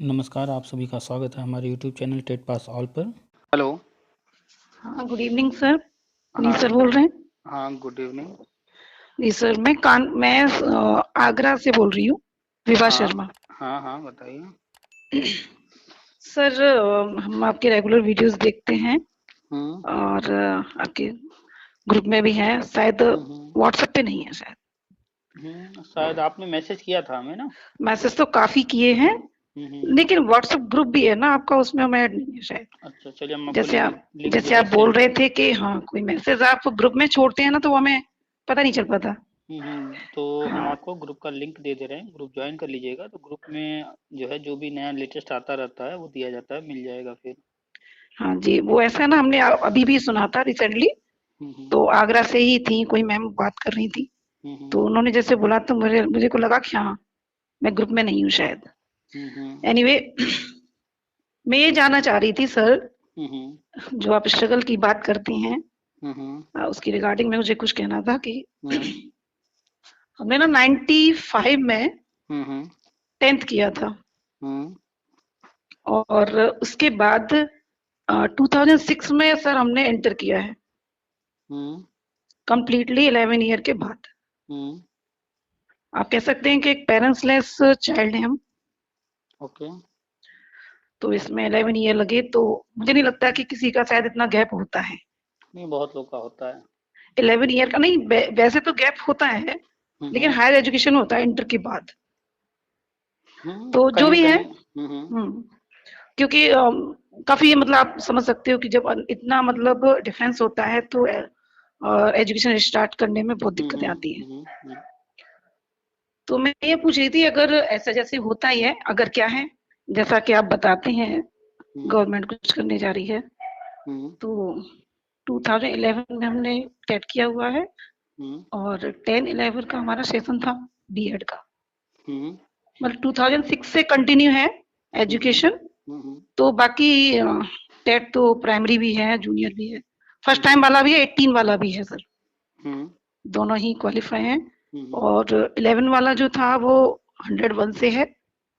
नमस्कार, आप सभी का स्वागत है हमारे YouTube channel TET pass all पर। हेलो। हाँ, गुड इवनिंग सर। पुनीत हाँ सर बोल रहे हैं। हाँ, गुड इवनिंग। जी सर, मैं आगरा से बोल रही हूँ, विभा हाँ शर्मा। हाँ हाँ, बताइए। सर हम आपके रेगुलर वीडियोस देखते हैं हम्म और आपके ग्रुप में भी हैं, शायद हम्म व्हाट्सएप पे नहीं है शायद। शायद आपने मैसेज किया था हमें ना। मैसेज तो काफी किए हैं, हम्म। लेकिन व्हाट्सएप ग्रुप भी है ना आपका, उसमें हम ऐड नहीं है शायद। अच्छा, चलिए हम आपको जैसे लिंक आप लिंक जो जैसे है आप बोल सेंड रहे कर थे देते कि हाँ कोई मैसेज आप ग्रुप में छोड़ते हैं ना, तो वो हमें पता नहीं चल पाता। तो हम हाँ आपको ग्रुप का लिंक दे दे रहे हैं, ग्रुप ज्वाइन कर लीजिएगा। तो ग्रुप में जो है जो भी नया लेटेस्ट आता रहता है वो दिया जाता है, मिल जाएगा फिर। हाँ जी, वो ऐसा ना हमने अभी भी सुना था रिसेंटली। हम्म तो आगरा से ही थी, कोई मैम बात कर रही थी, हम्म तो उन्होंने जैसे बोला तो मुझे मुझे को लगा कि हाँ मैं ग्रुप में नहीं हूँ शायद। हम्म एनीवे मैं ये जानना चाह रही थी सर, हम्म जो आप स्ट्रगल की बात करती हैं हम्म उसकी रिगार्डिंग में मुझे कुछ कहना था कि हम्म हमने ना 95 में हम्म 10th किया था, हम्म और उसके बाद 2006 में सर हमने एंटर किया है, हम्म कंप्लीटली 11 ईयर के बाद। हम्म आप कह सकते हैं कि एक पेरेंट्स लेस चाइल्ड है हम। ओके। तो इसमें 11 ईयर लगे, तो मुझे नहीं लगता कि किसी का शायद इतना गैप होता है। नहीं, बहुत लोग का होता है। 11 ईयर का नहीं, वैसे तो गैप होता है, लेकिन हम्म हायर एजुकेशन होता है इंटर के बाद। तो जो कहीं भी है, कहीं। हम्म, क्योंकि काफी मतलब आप समझ सकते हो कि जब इतना मतलब डिफरेंस होता है, तो एजुकेशन स्टार्ट करने में बहुत दिक्कतें आती हैं। हम्म तो मैं ये पूछ रही थी, अगर ऐसा जैसे होता ही है, अगर क्या है, जैसा कि आप बताते हैं हम्म गवर्नमेंट कुछ करने जा रही है, हम्म तो 2011 में हमने टेट किया हुआ है, हम्म और 10-11 का हमारा सेशन था बीएड का। हम्म मतलब 2006 से कंटिन्यू है हम्म एजुकेशन। हम्म तो बाकी टेट तो प्राइमरी भी है, जूनियर भी है, फर्स्ट हम्म टाइम वाला भी है, 18 वाला भी है सर, हम्म दोनों ही क्वालिफाई हैं। हम्म और 11 वाला जो था वो 101 से है।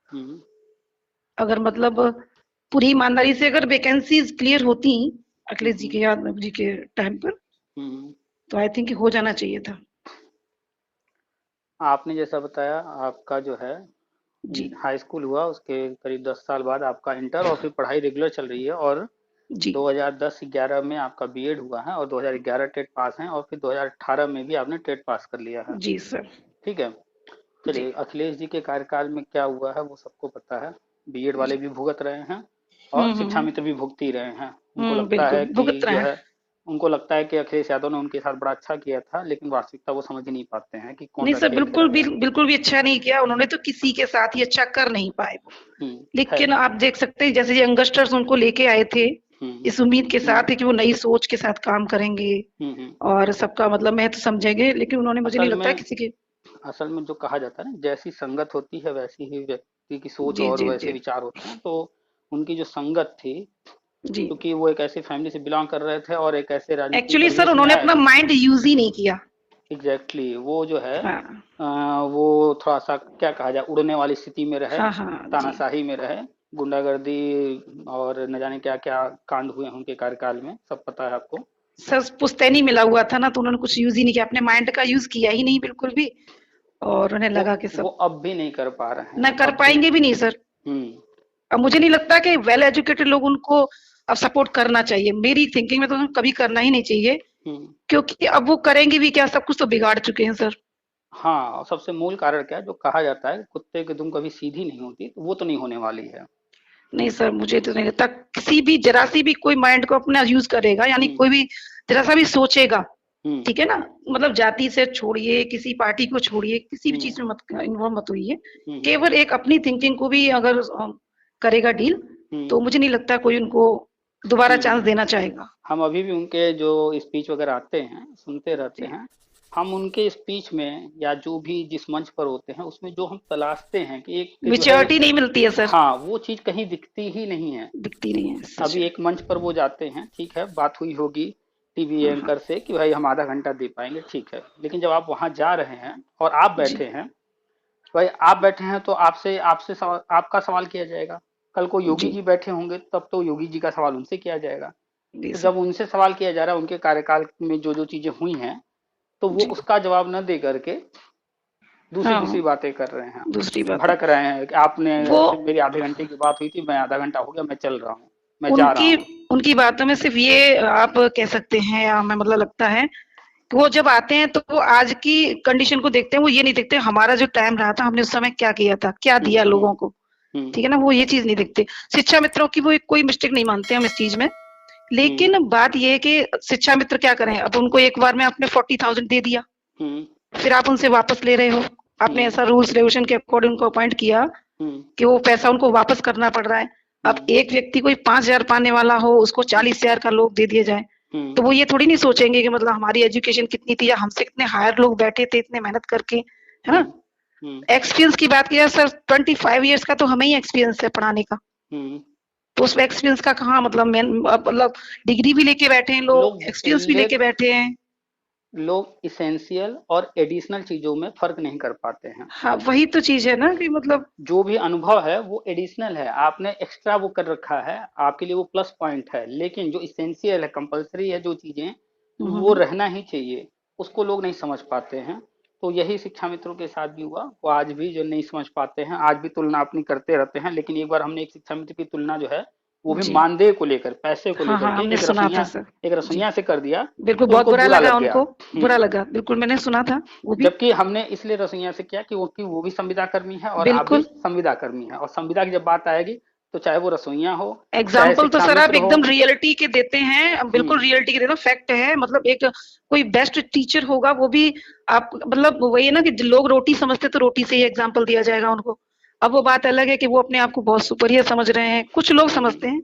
हम्म अगर मतलब पूरी ईमानदारी से अगर वैकेंसीज क्लियर होती अखिलेश जी हम्म के यादव जी के टाइम पर, हम्म। तो आई थिंक हो जाना चाहिए था। आपने जैसा बताया, आपका जो है जी हाई स्कूल हुआ, उसके करीब 10 साल बाद आपका इंटर, और फिर पढ़ाई रेगुलर चल रही है। और जी 2010-11 में आपका बीएड हुआ है, और 2011 टेट पास हैं, और फिर 2018 में भी आपने टेट पास कर लिया है। जी सर। ठीक है। जी चलिए, अखिलेश जी के कार्यकाल में क्या हुआ है वो सबको पता है। बीएड वाले जी। भी भुगत रहे हैं, और शिक्षा मित्र भी भुगत ही रहे हैं। उनको लगता बिल्कुल है कि भुगत रहे जो हैं। है, उनको लगता है कि अखिलेश यादव ने उनके साथ बड़ा अच्छा किया था, लेकिन वास्तविकता वो समझ ही नहीं पाते हैं कि कौन नहीं सा सर, खेल खेला गया। बिल्कुल भी अच्छा नहीं किया उन्होंने, तो किसी के साथ ही अच्छा कर नहीं पाए वो। खैर। लेकिन आप देख सकते हैं जैसे यंगस्टर्स उनको लेके आए थे, हम्म इस उम्मीद के हम्म साथ है कि वो नई सोच के साथ काम करेंगे हम्म। और सबका मतलब महत्व समझेंगे, लेकिन उन्होंने, मुझे नहीं असल लगता है में किसी के। असल में जो कहा जाता है ना, जैसी संगत होती है वैसी ही व्यक्ति की सोच जी और जी वैसे जी विचार होते हैं। तो उनकी जो संगत थी, जी। क्योंकि वो एक ऐसी फैमिली से बिलोंग कर रहे थे और एक ऐसे राजनीतिक एक्चुअली सर परिवेश में उन्होंने आए। अपना माइंड यूज ही नहीं किया। एग्जैक्टली exactly, वो जो है हाँ वो थोड़ा सा क्या कहा जाए, उड़ने वाली स्थिति में रहे, हाँ हाँ जी। तानाशाही में रहे, गुंडागर्दी और न जाने क्या क्या कांड हुए हैं उनके कार्यकाल में, सब पता है आपको। सर पुश्तैनी मिला हुआ था ना, तो उन्होंने कुछ यूज ही नहीं किया, अपने माइंड का यूज किया ही नहीं बिल्कुल भी, और उन्हें वो लगा कि वो सब अब भी नहीं कर पा रहे ना हैं, कर अब भी। पाएंगे भी नहीं सर। हम्म अब मुझे नहीं लगता कि वेल एजुकेटेड लोग उनको अब सपोर्ट करना चाहिए, मेरी थिंकिंग में तो उन्हें कभी करना ही नहीं चाहिए, हम्म। क्योंकि अब वो करेंगे भी क्या, सब कुछ तो बिगाड़ चुके हैं सर। हाँ, और सबसे मूल कारण क्या है, जो कहा जाता है कुत्ते की दुम कभी सीधी नहीं होती, तो वो तो नहीं होने वाली है। नहीं सर, मुझे तो नहीं लगता किसी भी जरा सी भी कोई माइंड को अपना यूज करेगा, यानी हम्म कोई भी जरा सा भी सोचेगा, हम्म ठीक है ना, मतलब जाति से छोड़िए, किसी पार्टी को छोड़िए, किसी भी हम्म चीज में मत इन्वॉल्व मत होइए, हम्म केवल एक अपनी थिंकिंग को भी अगर करेगा डील, हम्म तो मुझे नहीं लगता कोई उनको दोबारा चांस हम्म। देना चाहेगा। हम अभी भी उनके जो स्पीच वगैरह आते हैं सुनते रहते जी। हैं। हम उनके स्पीच में या जो भी जिस मंच पर होते हैं उसमें जो हम तलाशते हैं कि एक जो है, मेच्योरिटी नहीं मिलती है सर, हाँ, वो चीज कहीं दिखती ही नहीं है। दिखती नहीं है, सच अभी है। एक मंच पर वो जाते हैं, ठीक है, बात हुई होगी टीवी हाँ हाँ एंकर से कि भाई हम आधा घंटा दे पाएंगे, ठीक है, लेकिन जब आप वहां जा रहे हैं और आप जी बैठे हैं, भाई आप बैठे हैं तो आपसे आपसे आपका सवाल किया जाएगा। कल को योगी जी, जी बैठे होंगे तब तो योगी जी का सवाल उनसे किया जाएगा। जी तो सर, जब उनसे सवाल किया जा रहा है उनके कार्यकाल में जो जो चीजें हुई हैं, तो वो जी, उसका जवाब न दे करके दूसरी हाँ, दूसरी बातें कर रहे हैं, दूसरी बात है। भड़क रहे हैं कि आपने वो से मेरी आधे घंटे की बात हुई थी, मैं आधा घंटा हो गया, मैं चल रहा हूँ, मैं जा रहा उनकी हूँ। उनकी बातों में सिर्फ ये आप कह सकते हैं, या हमें मतलब लगता है कि वो जब आते हैं तो वो आज की कंडीशन को देखते हैं, वो ये नहीं देखते हमारा जो टाइम रहा था हमने उस समय क्या किया था, क्या हम्म दिया हम्म लोगों को, हम्म ठीक है ना? वो ये चीज़ नहीं देखते। शिक्षा मित्रों की वो एक कोई मिस्टेक नहीं मानते हम इस चीज़ में। हम्म लेकिन बात ये है कि शिक्षा मित्र क्या करें, अब उनको एक बार में आपने 40,000 दे दिया, हम्म फिर आप उनसे वापस ले रहे हो। आपने हम्म ऐसा रूल्स रेगुलेशन के अकॉर्डिंग उनको अपॉइंट किया हम्म कि वो पैसा उनको वापस करना पड़ रहा है। अब हम्म एक व्यक्ति कोई 5,000 पाने वाला हो, उसको 40,000 का लोग दे दिया जाए, हम्म तो वो ये थोड़ी नहीं सोचेंगे कि मतलब हमारी एजुकेशन कितनी थी या हमसे कितने हायर लोग बैठे थे इतने मेहनत करके, है ना? हम्म हम्म एक्सपीरियंस की बात की जाए सर, 25 इयर्स का तो हमें ही एक्सपीरियंस है पढ़ाने का। हम्म। तो उस एक्सपीरियंस का कहाँ मतलब मतलब डिग्री भी लेके बैठे हैं लोग, लोग एक्सपीरियंस भी ले लेके बैठे हैं। लोग इसेंशियल और एडिशनल चीजों में फर्क नहीं कर पाते हैं। हाँ, वही तो चीज़ है ना कि मतलब जो भी अनुभव है वो एडिशनल है, आपने एक्स्ट्रा वो कर रखा है, आपके लिए वो प्लस पॉइंट है, लेकिन जो इसेंशियल है, कंपलसरी है जो चीजें, हुँ, हुँ, वो हुँ। रहना ही चाहिए, उसको लोग नहीं समझ पाते हैं। तो यही शिक्षा मित्रों के साथ भी हुआ, वो आज भी जो नहीं समझ पाते हैं, आज भी तुलना अपनी करते रहते हैं। लेकिन एक बार हमने एक शिक्षा मित्र की तुलना जो है, वो भी जी। मानदेय को लेकर, पैसे को हाँ, लेकर हाँ, के हमने सुना था सर। एक जी, रसोइया से कर दिया, बिल्कुल तो बहुत उनको बुरा बुरा लगा लग गया। उनको, बुरा हम्म। लगा। बिल्कुल मैंने सुना था वो भी। जबकि हमने इसलिए रसोइया से किया कि वो भी संविदा कर्मी है और आप भी बिल्कुल, संविदा कर्मी है, और संविदा की जब बात आएगी तो चाहे वो रसोइया हो, चाहे एग्ज़ाम्पल तो शिक्षा सर आप मित्र हो। एकदम रियलिटी के देते हैं, बिल्कुल हम्म रियलिटी के देते हो, फैक्ट है। मतलब एक कोई बेस्ट टीचर होगा वो भी आप मतलब वही है ना कि लोग रोटी समझते तो रोटी से ही एग्ज़ाम्पल दिया जाएगा उनको। अब वो बात अलग है कि वो अपने आप को बहुत सुपीरियर समझ रहे हैं, कुछ लोग समझते हम्म। हैं।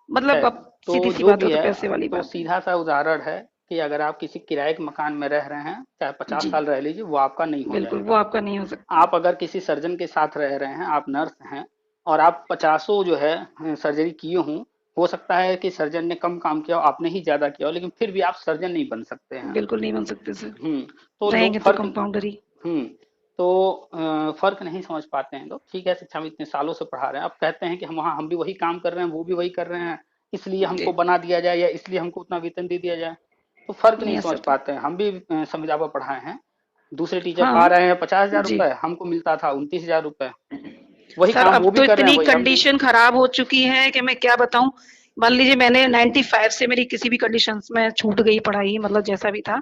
मतलब खैर, अब तो सीधी-सी जो बात भी हो तो है, पैसे वाली तो बात है। सीधा सा उदाहरण है कि अगर आप किसी किराए के मकान में रह रहे हैं, चाहे 50 साल जी, रह लीजिए, वो आपका नहीं हो बिल्कुल वो जाएगा। आपका नहीं हो सकता। आप अगर किसी सर्जन के साथ रह रहे हैं, आप नर्स हैं, और आप पचासों जो है सर्जरी किए हों, हो सकता है कि सर्जन ने कम काम किया हो, आपने ही ज्यादा किया हो, लेकिन फिर भी आप सर्जन नहीं बन सकते हैं। बिल्कुल नहीं बन सकते सर, हम्म। तो लोग रहेंगे तो फर्क, कंपाउंडर ही। हम्म, तो फर्क नहीं समझ पाते हैं लोग। ठीक है, शिक्षा में इतने सालों से पढ़ा रहे हैं, अब कहते हैं कि हम भी वही काम कर रहे हैं, वो भी वही कर रहे हैं, इसलिए हमको जी, बना दिया जाए, या इसलिए हमको उतना वेतन दे दिया जाए। तो फर्क नहीं नहीं समझ ऐसा तो पाते हैं। हम भी संविदा पर पढ़ाए हैं, दूसरे टीचर पा हाँ, रहे हैं 50,000 रुपए, जी। हमको मिलता था 29,000 रुपए। वही सर काम अब वो भी तो कर रहे हैं, इतनी वही हम भी। कंडीशन खराब हो चुकी है कि मैं क्या बताऊं। मान लीजिए मैंने 95 से मेरी किसी भी कंडीशंस में छूट गई पढ़ाई, मतलब जैसा भी था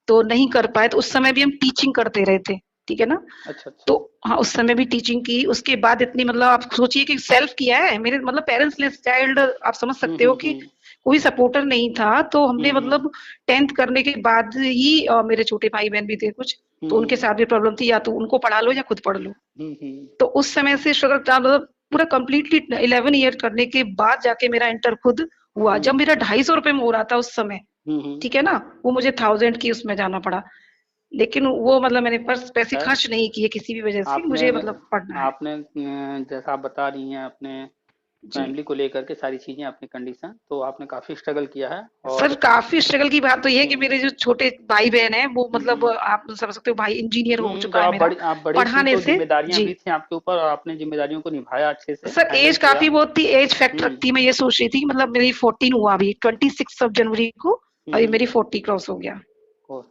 तो नहीं कर पाए, तो उस समय भी हम टीचिंग करते रहे थे, ठीक है ना? अच्छा तो अच्छा। हाँ, उस समय भी टीचिंग की, उसके बाद इतनी मतलब आप सोचिए कि सेल्फ किया है मेरे, मतलब पेरेंट्स लेस चाइल्ड, आप समझ सकते हो कि हम्म। कोई सपोर्टर नहीं था, तो हमने हम्म। मतलब 10th करने के बाद ही मेरे छोटे भाई बहन भी थे कुछ, तो उनके हम्म साथ भी प्रॉब्लम थी, या तो उनको पढ़ा लो या खुद पढ़ लो। हम्म। तो उस समय से स्ट्रगल था, मतलब पूरा कंप्लीटली 11 ईयर करने के बाद जाके मेरा इंटर खुद हुआ, जब हम्म मेरा 250 रुपए में हो रहा था उस समय, हम्म। ठीक है ना? वो मुझे 1000 की उसमें जाना पड़ा, लेकिन वो मतलब मैंने पर्स पैसे खैर, खर्च नहीं किए किसी भी वजह से, आपने मुझे मतलब पढ़ना है। आपने जैसा आप बता रही हैं अपने जी। फैमिली को लेकर के सारी चीजें, अपनी कंडीशन, तो आपने काफी स्ट्रगल किया है। सर और काफ़ी स्ट्रगल की बात तो ये है कि हम्म मेरे जो छोटे भाई-बहन हैं, वो मतलब हम्म आप समझ सकते हो, भाई इंजीनियर हो तो चुका है मेरा, आप बड़ी थी पढ़ाने तो से। जिम्मेदारियां जी। भी थी आपके ऊपर, और आपने जिम्मेदारियों को निभाया, अच्छे से सर हैंडल एज किया। काफ़ी बहुत थी, एज फैक्टर हम्म थी, मैं ये सोच रही थी कि मतलब मेरी 14 हुआ अभी, 26 जनवरी को अभी हम्म। मेरी 40 क्रॉस हो गया। ओ,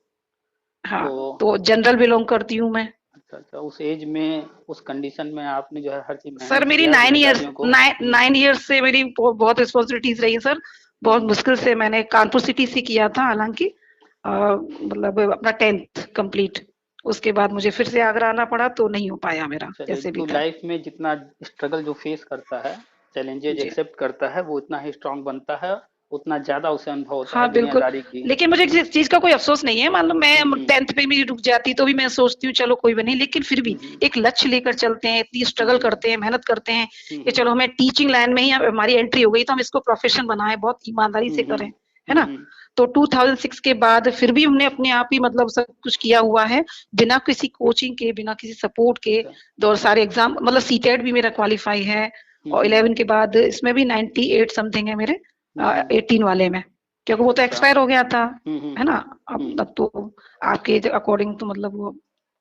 हाँ, तो तो जनरल बिलॉन्ग करती हूँ मैं। अच्छा अच्छा, उस एज में, उस कंडीशन में आपने जो है हर चीज सर मैनेज मेरी किया, 9 इयर्स जिम्मेदारियों को। 9 इयर्स से मेरी बहुत रिस्पॉन्सिबिलिटीज रही सर। बहुत हम्म। मुश्किल से मैंने कानपुर सिटी से किया था हालांकि, मतलब अपना 10th कंप्लीट, उसके बाद मुझे फिर से आगरा आना पड़ा, तो नहीं हो पाया मेरा चलिए, जैसे भी तो था। लाइफ में जितना स्ट्रगल जो फेस करता है, चैलेंजेज जी एक्सेप्ट करता है, वो उतना ही स्ट्रांग बनता है, उतना ज्यादा उसे अनुभव होता हाँ है बिल्कुल, दुनियादारी की। लेकिन मुझे किसी चीज का कोई अफसोस नहीं है, मान लो मैं हम्म 10th पे भी रुक जाती तो भी मैं सोचती हूँ चलो कोई भी नहीं, लेकिन फिर भी हम्म एक लक्ष्य लेकर चलते हैं, इतनी स्ट्रगल हम्म करते हैं, मेहनत करते हैं कि हम्म चलो हमें टीचिंग लाइन में ही हमारी एंट्री हो गई, तो हम इसको प्रोफेशन बनाएं, बहुत ईमानदारी से करें, है ना? हम्म। तो 2006 के बाद फिर भी हमने अपने आप ही मतलब सब कुछ किया हुआ है, बिना किसी कोचिंग के, बिना किसी सपोर्ट के। अच्छा। और सारे एग्जाम मतलब सीटेट भी मेरा क्वालिफाई है, और हम्म 11 के बाद इसमें भी 98 समथिंग है मेरे, हम्म। 18 वाले में, क्योंकि वो तो अच्छा। एक्सपायर हो गया था, हम्म है हम्म ना? हम्म अब तो आपके अकॉर्डिंग तो मतलब वो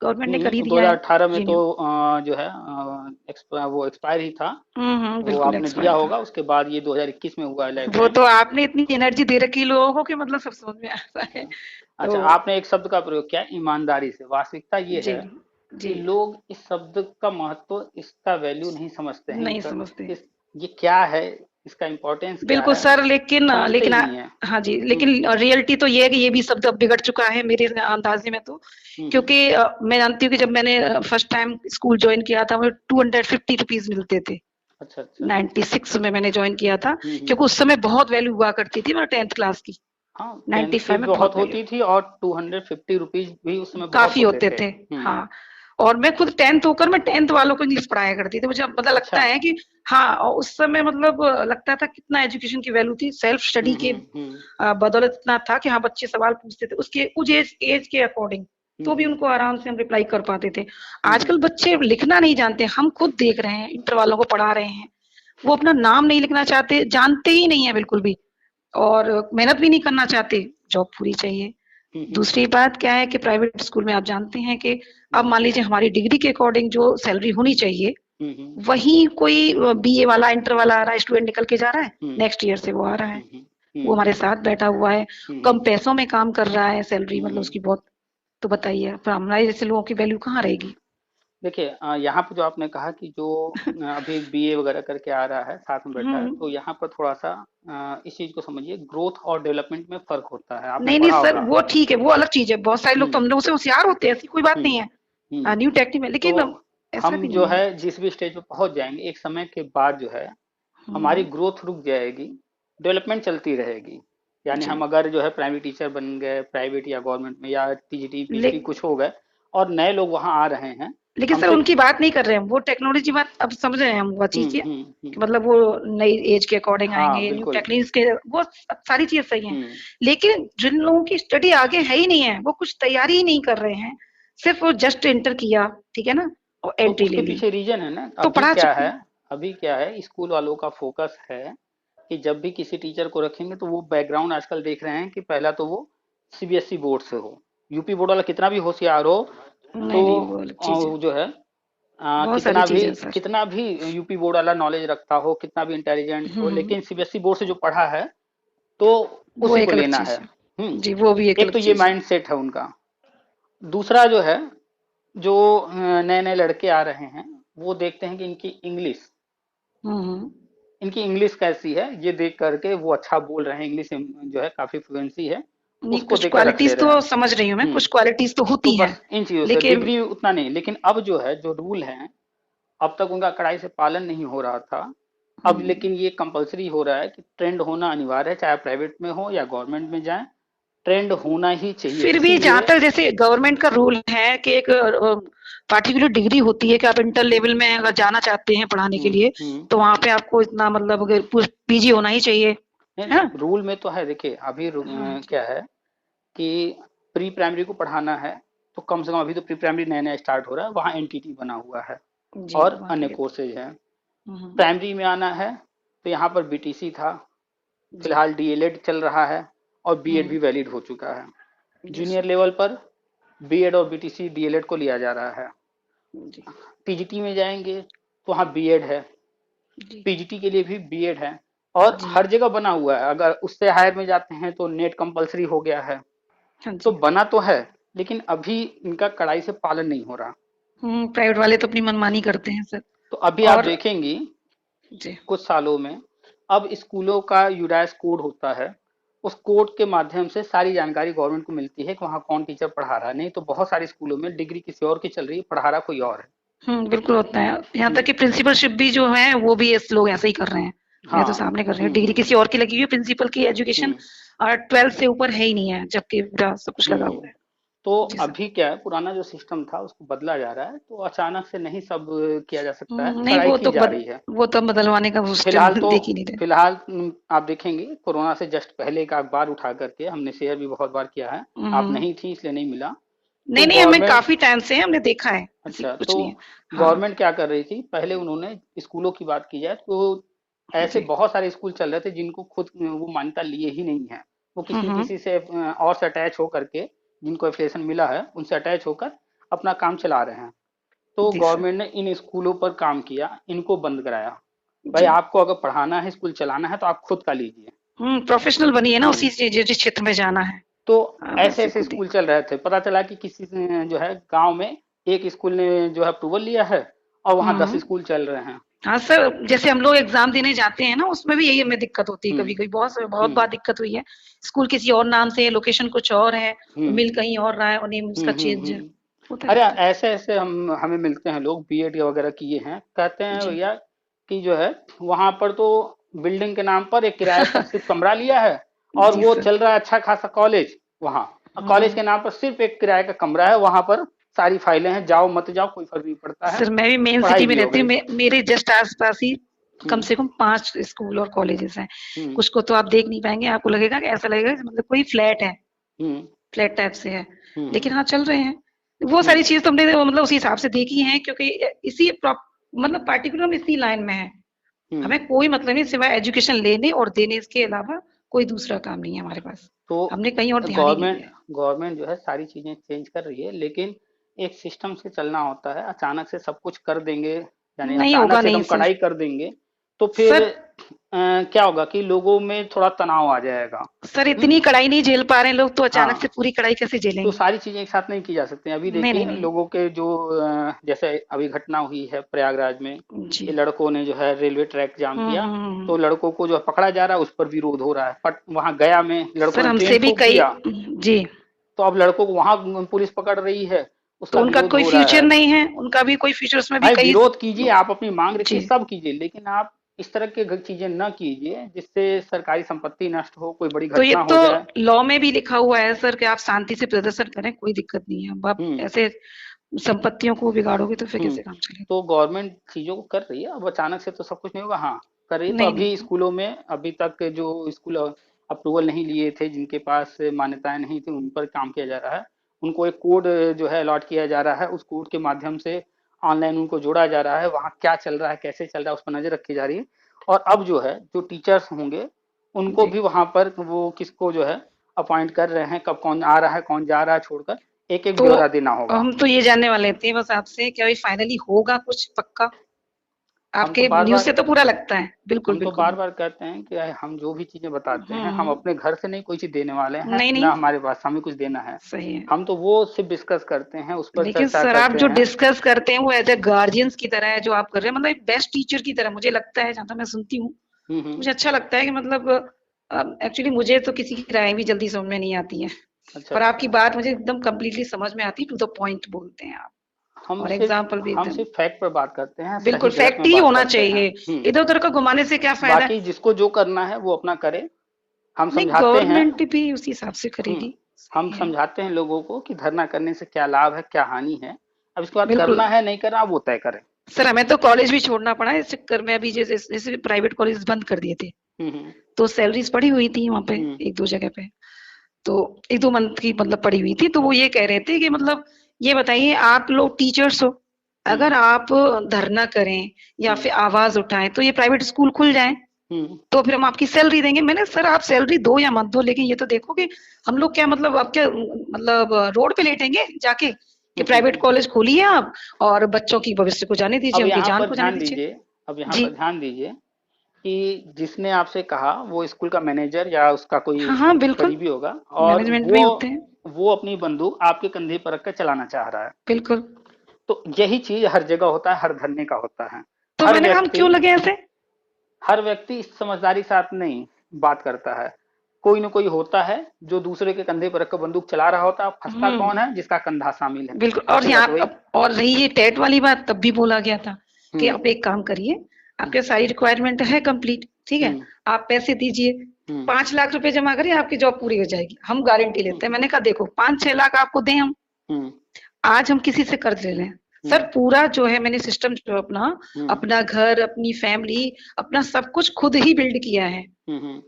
गवर्नमेंट ने नहीं कर ही नहीं, दिया है 2018 में तो रिन्यू। जो है वो एक्सपायर ही था। वो बिल्कुल आपने दिया एक्सपायर था। होगा, उसके बाद ये 2021 में हुआ है लाइफ वो टाइम। तो आपने इतनी एनर्जी दे रखी लोगों को कि मतलब सब समझ में आता है। तो अच्छा, आपने एक शब्द का प्रयोग किया, ईमानदारी से। वास्तविकता ये जी, है जी, कि लोग इस शब्द का महत्व, इसका वैल्यू नहीं समझते हैं, नहीं समझते। इस ये क्या है, इसका इम्पोर्टेंस क्या बिल्कुल है, सर, लेकिन समझते ही नहीं है। हाँ जी, हम्म लेकिन रियलिटी तो ये है कि ये भी शब्द अब बिगड़ चुका है मेरे अंदाजे में तो। हम्म। क्योंकि मैं जानती हूँ कि जब मैंने फर्स्ट टाइम स्कूल ज्वाइन किया था, मुझे 250 रुपीज मिलते थे। अच्छा अच्छा। 96 में मैंने ज्वाइन किया था, हम्म। क्योंकि उस समय बहुत वैल्यू हुआ करती थी मेरे 10th क्लास की। हाँ, टेंथ की 95 भी में बहुत बहुत वैल्यू होती थी, और 250 रुपीज भी उस समय बहुत काफी होते होते थे। थे। हाँ, और मैं खुद 10th होकर मैं 10th वालों को इंग्लिश पढ़ाया करती थी। मुझे अब पता लगता अच्छा। है कि हाँ, और उस समय मतलब लगता था कितना एजुकेशन की वैल्यू थी। सेल्फ स्टडी के हम्म। बदौलत इतना था कि हाँ, बच्चे सवाल पूछते थे उसके उस एज के अकॉर्डिंग, तो भी हम्म उनको आराम से हम रिप्लाई कर पाते थे। हम्म। आजकल बच्चे लिखना नहीं जानते, हम खुद देख रहे हैं, इंटर वालों को पढ़ा रहे हैं, वो अपना नाम नहीं लिखना चाहते, जानते ही नहीं है बिल्कुल भी, और मेहनत भी नहीं करना चाहते, जॉब पूरी चाहिए। हम्म। दूसरी बात क्या है कि प्राइवेट स्कूल में आप जानते हैं कि अब हम्म मान लीजिए हमारी डिग्री के अकॉर्डिंग जो सैलरी होनी चाहिए, हम्म। वही कोई बीए वाला, इंटर वाला आ रहा है, स्टूडेंट निकल के जा रहा है, हम्म नेक्स्ट ईयर से वो आ रहा है, हम्म। वो हमारे साथ बैठा हुआ है, कम हम्म पैसों में काम कर रहा है, सैलरी मतलब हम्म। उसकी बहुत। तो बताइए, फिर हमारे जैसे लोगों की वैल्यू कहाँ रहेगी? देखिए, यहाँ पे जो आपने कहा कि जो अभी बीए वगैरह करके आ रहा है, साथ में बैठा है, हम्म। तो यहाँ पर थोड़ा सा इस चीज को समझिए, ग्रोथ और डेवलपमेंट में फर्क होता है, आपने नहीं नहीं पढ़ा सर, होगा। वो ठीक है, वो अलग चीज है। बहुत सारे लोग तो हम्म हम लोगों से होशियार होते हैं, ऐसी कोई बात नहीं हम्म है, हम्म। न्यू टेक्निक में, तो लेकिन ऐसा हम भी जो नहीं है। है जिस भी स्टेज पे पहुंच जाएंगे, एक समय के बाद जो है हमारी हम्म। ग्रोथ रुक जाएगी, डेवलपमेंट चलती रहेगी। यानी जी, हम अगर जो है प्राइमरी टीचर बन गए, प्राइवेट या गवर्नमेंट में, या टीजीटी ले, पीजीटी कुछ हो गए, और नए लोग वहां आ रहे हैं लेकिन सर हमसे। उनकी बात नहीं कर रहे हैं, वो टेक्नोलॉजी बात अब समझ रहे हैं हम, वो चीज़ है कि मतलब वो नई एज के अकॉर्डिंग हाँ आएंगे, न्यू बिल्कुल। टेक्निक्स के, वो सारी चीजें सही हैं। हम्म। लेकिन जिन लोगों की स्टडी आगे है ही नहीं है, वो कुछ तैयारी ही नहीं कर रहे हैं, सिर्फ वो जस्ट एंटर किया, ठीक है ना, और तो एंट्री उसके ले ली, पीछे रीजन है ना, तो पढ़ा चुके। अभी क्या है, स्कूल वालों का फोकस है कि जब भी किसी टीचर को रखेंगे तो वो बैकग्राउंड आजकल देख रहे हैं कि पहला तो वो सीबीएसई बोर्ड से हो। यूपी बोर्ड वाला कितना भी होशियार हो, तो नहीं नहीं, वो अलग चीज है, जो है बहुत सारी चीजें हैं सर। कितना भी यूपी बोर्ड वाला नॉलेज रखता हो, कितना भी इंटेलिजेंट हो, हम्म। लेकिन सीबीएसई बोर्ड से जो पढ़ा है तो वो उसी को एक अलग लेना चीज है। है। हम्म। जी, वो भी एक एक अलग तो ये चीज है। माइंड सेट है उनका। दूसरा जो है, जो नए नए लड़के आ रहे हैं, वो देखते हैं कि हम्म। इनकी इंग्लिश कैसी है, ये देख करके वो अच्छा बोल रहे हैं, इंग्लिश जो है काफी फ्लुएंसी है, नहीं, उसको कुछ देखकर रख ले क्वालिटीज रहे तो हैं। समझ रही हूँ मैं, हम्म। कुछ क्वालिटीज तो तो होती हैं, बस इन चीजों से लेकिन डिग्री उतना नहीं, लेकिन अब जो है, जो रूल है, अब तक उनका कड़ाई से पालन नहीं हो रहा था। अब हम्म, लेकिन ये कंपलसरी हो रहा है कि ट्रेंड होना अनिवार्य है, चाहे प्राइवेट में हो या गवर्नमेंट में जाए, ट्रेंड होना ही चाहिए, फिर भी जहां इसीलिए। तक जैसे गवर्नमेंट का रूल है कि एक पार्टिकुलर डिग्री होती है कि आप इंटर लेवल में अगर जाना चाहते हैं पढ़ाने के लिए, हम्म। तो वहां पे आपको इतना मतलब अगर पीजी होना ही चाहिए, नहीं है नहीं, ना? रूल में तो है, देखिए अभी हाँ जी, क्या है कि प्री प्राइमरी को पढ़ाना है, तो कम से कम अभी तो प्री प्राइमरी नया नया स्टार्ट हो रहा है, वहाँ एनटीटी बना हुआ है जी, और वहाँ के अन्य लिए तो कोर्सेज हैं। हम्म, प्राइमरी में आना है तो यहाँ पर बीटीसी था, जी, फिलहाल डीएलएड चल रहा है, और बीएड हम्म, भी वैलिड हो चुका है। जी जूनियर सर, लेवल पर बीएड और बीटीसी डीएलएड को लिया जा रहा है। जी, टीजीटी में जाएंगे तो वहाँ बीएड है, जी, पीजीटी के लिए भी बीएड है, और जी, हर जगह बना हुआ है। अगर उससे हायर में जाते हैं तो नेट कंपलसरी हो गया है। हाँ तो जी, बना तो है, लेकिन अभी इनका कड़ाई से पालन नहीं हो रहा। प्राइवेट वाले तो अपनी मनमानी करते हैं सर। तो अभी आप और देखेंगी जी, कुछ सालों में, अब स्कूलों का यूडाइस कोड होता है, उस कोड के माध्यम से सारी जानकारी गवर्नमेंट को मिलती है कि वहाँ कौन टीचर पढ़ा रहा है। नहीं तो बहुत सारे स्कूलों में डिग्री किसी और की चल रही है, पढ़ा रहा कोई और है। बिल्कुल होता है। यहाँ तक हम्म। कि प्रिंसिपलशिप भी जो है, वो भी इस लोग ऐसे ही कर रहे हैं। मेरे तो हाँ। सामने कर रहे हैं, डिग्री किसी और की लगी हुई है, प्रिंसिपल की एजुकेशन हम्म 12th से ऊपर है ही नहीं है, जबकि पूरा सब कुछ लगा हम्म। हुआ है। तो जी सर। अभी क्या है, पुराना जो सिस्टम था उसको बदला जा रहा है, तो अचानक से नहीं सब किया जा सकता है, नहीं, कड़ाई की जा रही है। वो तो बदलवाने का सिस्टम फिलहाल तो देख ही नहीं रहे। फिलहाल आप देखेंगे, कोरोना से जस्ट पहले का अखबार उठा करके हमने शेयर भी बहुत बार किया है, आप हम्म, नहीं थी इसलिए नहीं मिला। तो नहीं नहीं, हमें गवर्नमेंट, काफी टाइम से हमने देखा है, ऐसी अच्छा, तो कुछ नहीं है। हाँ गवर्नमेंट क्या कर रही थी, पहले उन्होंने स्कूलों की बात की जाए तो ऐसे जी, बहुत सारे स्कूल चल रहे थे जिनको खुद वो मान्यता लिए ही नहीं है। वो किसी न हम्म, किसी से और से अटैच होकर के, जिनको एफिलिएशन मिला है उनसे अटैच होकर अपना काम चला रहे हैं। तो जी सर। गवर्नमेंट ने इन स्कूलों पर काम किया, इनको बंद कराया। भाई जी। आपको अगर पढ़ाना है, स्कूल चलाना है तो आप खुद का लीजिए। प्रोफेशनल बनिए ना, हम्म। उसी से जिस क्षेत्र में जाना है तो आप ऐसे वैसे ऐसे खुद ही। स्कूल चल रहे थे, पता चला कि किसी ने जो है गांव में एक स्कूल ने जो है अप्रूवल लिया है और वहां 10 हम्म। स्कूल चल रहे हैं। हाँ सर, जैसे हम लोग एग्जाम देने जाते हैं ना, उसमें भी यही हमें दिक्कत होती है, कभी हम्म। कभी बहुत बहुत हम्म। बार दिक्कत हुई है। स्कूल किसी और नाम से है, लोकेशन कुछ और है, हम्म। मिल कहीं और रहा है और नेम उसका चेंज है, होता अरे रहता है। ऐसे ऐसे हम हमें मिलते हैं लोग, बीएड वगैरह किए हैं, कहते हैं जी। भैया कि जो है वहां पर तो बिल्डिंग के नाम पर एक किराए पर सिर्फ कमरा लिया है, और जी वो सर। चल रहा है अच्छा खासा कॉलेज वहाँ। कॉलेज हम्म। के नाम पर सिर्फ एक किराए का कमरा है, वहां पर सारी फाइलें हैं, जाओ मत जाओ कोई फर्क नहीं पड़ता है, सर मैं भी मेन पढ़ाई सिटी में भी हो रहती हूँ, गई। मेरे जस्ट आसपास ही कम हम्म। से कम 5 स्कूल और कॉलेजेस हैं। हम्म। कुछ को तो आप देख नहीं पाएंगे, आपको लगेगा कि ऐसा लगेगा कि मतलब कोई फ्लैट है, हम्म। फ्लैट टाइप से है, हम्म। लेकिन हाँ चल रहे हैं। वो सारी हम्म। चीज तो हमने मतलब उसी हिसाब से देखी है, क्योंकि इसी मतलब पार्टिकुलर हम इसी लाइन में है। हम्म। हमें कोई मतलब नहीं सिवाय एजुकेशन लेने और देने, इसके अलावा कोई दूसरा काम नहीं है हमारे पास। तो हमने कहीं और ध्यान ही नहीं गवर्नमेंट दिया है। गवर्नमेंट जो है सारी चीजें चेंज कर रही है, लेकिन एक सिस्टम से चलना होता है। अचानक से सब कुछ कर देंगे, यानी नहीं अचानक होगा से नहीं एकदम सर। कढ़ाई कर देंगे तो फिर सर क्या होगा कि लोगों में थोड़ा तनाव आ जाएगा। सर हम्म। इतनी कड़ाई नहीं झेल पा रहे हैं लोग, तो अचानक से हाँ, पूरी कड़ाई कैसे तो झेलेंगे? सारी चीजें एक साथ नहीं की जा सकती। अभी नहीं नहीं देखिए नहीं। लोगों के जो जैसे अभी घटना हुई है प्रयागराज में, जी। कि लड़कों ने जो है रेलवे ट्रैक जाम किया, तो हम्म। लड़कों को जो है पकड़ा जा रहा है, उस पर विरोध हो रहा है। बट वहां गया में लड़कों सर ने ट्रेन हमसे भी ठोक कई। दिया, जी। तो अब लड़कों को वहां पुलिस पकड़ रही है, तो उसका उनका विरोध कोई हो रहा फ्यूचर है। नहीं है, उनका भी कोई फ्यूचर, उसमें भी भाई कई विरोध कीजिए, लोग। आप अपनी मांग रखिए, जी। सब कीजिए, लेकिन आप इस तरह के चीजें न कीजिए जिससे सरकारी संपत्ति नष्ट हो, कोई बड़ी तो ये घटना तो हो जाए। लॉ में भी लिखा हुआ है सर कि आप शांति से प्रदर्शन करें, कोई दिक्कत नहीं है। अब आप हम्म। ऐसे संपत्तियों को बिगाड़ोगे तो फिर हम्म। कैसे काम चलेगा? तो गवर्नमेंट चीजों को कर रही है, अब अचानक से तो सब कुछ नहीं होगा। हाँ, कर रही है। तो नहीं नहीं अभी नहीं। स्कूलों में अभी तक जो स्कूल अप्रूवल नहीं लिए थे, जिनके पास मान्यताएं नहीं थी, उन पर काम किया जा रहा है। उनको एक कोड जो है अलॉट किया जा रहा है, उस कोड के माध्यम से ऑनलाइन उनको जोड़ा जा रहा है, वहाँ क्या चल रहा है कैसे चल रहा है उस पर नजर रखी जा रही है। और अब जो है जो टीचर्स होंगे उनको जी। भी वहाँ पर वो किसको जो है अपॉइंट कर रहे हैं, कब कौन आ रहा है कौन जा रहा है छोड़कर, एक एक तो ब्यौरा देना होगा। हम तो ये जानने वाले थे बस आपसे, क्या ये फाइनली होगा कुछ पक्का? हम तो आपके बार न्यूज बार से तो पूरा लगता है, बिल्कुल हम तो बिल्कुल। बार बार कहते हैं कि हम जो भी चीजें बताते हैं, हम हम्म। अपने घर से नहीं कोई चीज देने वाले हैं, नहीं ना नहीं। हमारे पास हमें कुछ देना है। सही है। हम तो वो सिर्फ डिस्कस करते हैं, उस पर लेकिन चर्चा सर आप करते जो हैं। डिस्कस करते हैं वो एज ए गार्जियंस की तरह है, जो आप कर रहे हैं, मतलब एक बेस्ट टीचर की तरह मुझे लगता है, जहां तक मैं सुनती हूँ। हम्म। मुझे अच्छा लगता है कि मतलब एक्चुअली मुझे तो किसी की राय भी जल्दी समझ में नहीं आती है, अच्छा पर आपकी अच्छा। बात मुझे एकदम कंप्लीटली समझ में आती है, टू द पॉइंट बोलते हैं आप, हम और सिर्फ एग्जाम्पल भी हम एकदम सिर्फ फैक्ट पर बात करते हैं, सही बिल्कुल गलत फैक्ट में ही बात होना करते हैं। चाहिए। इधर उधर का घुमाने से क्या फायदा है? बाकी जिसको जो करना है वो अपना करे, हम नहीं, समझाते हैं। गवर्नमेंट भी उसी हिसाब से हम्म। करेगी। हम सही है। समझाते हैं लोगों को कि धरना करने से क्या लाभ है क्या हानि है। अब इसके बाद बिल्कुल। करना है नहीं करना वो तय करें। सर हमें तो कॉलेज भी छोड़ना पड़ा है इस चक्कर में, अभी जैसे जैसे प्राइवेट कॉलेज बंद कर दिए थे, हम्म। तो सैलरीज पड़ी हुई थी वहां पे, हम्म। एक दो जगह पे, तो एक दो मंथ की मतलब पड़ी हुई थी, तो वो ये कह रहे थे कि मतलब ये बताइए आप लोग टीचर्स हो, हम्म। अगर आप धरना करें या हम्म। फिर आवाज उठाएं तो ये प्राइवेट स्कूल खुल जाए, हम्म। तो फिर हम आपकी सैलरी देंगे। मैंने सर आप सैलरी दो या मत दो, लेकिन ये तो देखो कि हम लोग क्या मतलब अब क्या मतलब रोड पे लेटेंगे जाके कि प्राइवेट हम्म। कॉलेज खोलिए आप और बच्चों की भविष्य को जाने दीजिए, अब उनकी यहाँ जान पर को जाने ध्यान दीजिए। दीजिए, अब यहाँ जी। पर ध्यान दीजिए कि जिसने आपसे कहा वो स्कूल का मैनेजर या उसका कोई हाँ हाँ बिल्कुल। करीबी होगा, और मैनेजमेंट में वो ही होते हैं। वो अपनी बंदूक आपके कंधे पर रख कर चलाना चाह रहा है। बिल्कुल। तो यही चीज हर जगह होता है, हर धरने का होता है। तो हर मैंने कहा हम व्यक्ति क्यों लगे ऐसे? हर व्यक्ति इस समझदारी के साथ नहीं बात करता है। कोई न कोई होता है जो दूसरे के कंधे पर रखकर बंदूक चला रहा होता है। फंसता कौन है? जिसका कंधा शामिल है। बिल्कुल। और फंसेगा यहाँ तो वही। और रही ये टेट वाली बात, तब भी बोला गया था कि हम्म। आप एक काम करिए, हम्म। आपके सारी रिक्वायरमेंट है कंप्लीट, ठीक है, हम्म। आप पैसे दीजिए, हम्म। 5 लाख रुपए जमा करिए, आपकी जॉब पूरी हो जाएगी, हम गारंटी लेते हैं। मैंने कहा देखो 5-6 लाख आपको दें हम, हम्म। आज हम किसी से कर्ज ले लें, सर हम्म। पूरा जो है मैंने सिस्टम जो अपना हम्म। अपना घर, अपनी फैमिली, अपना सब कुछ खुद ही बिल्ड किया है। हम्म।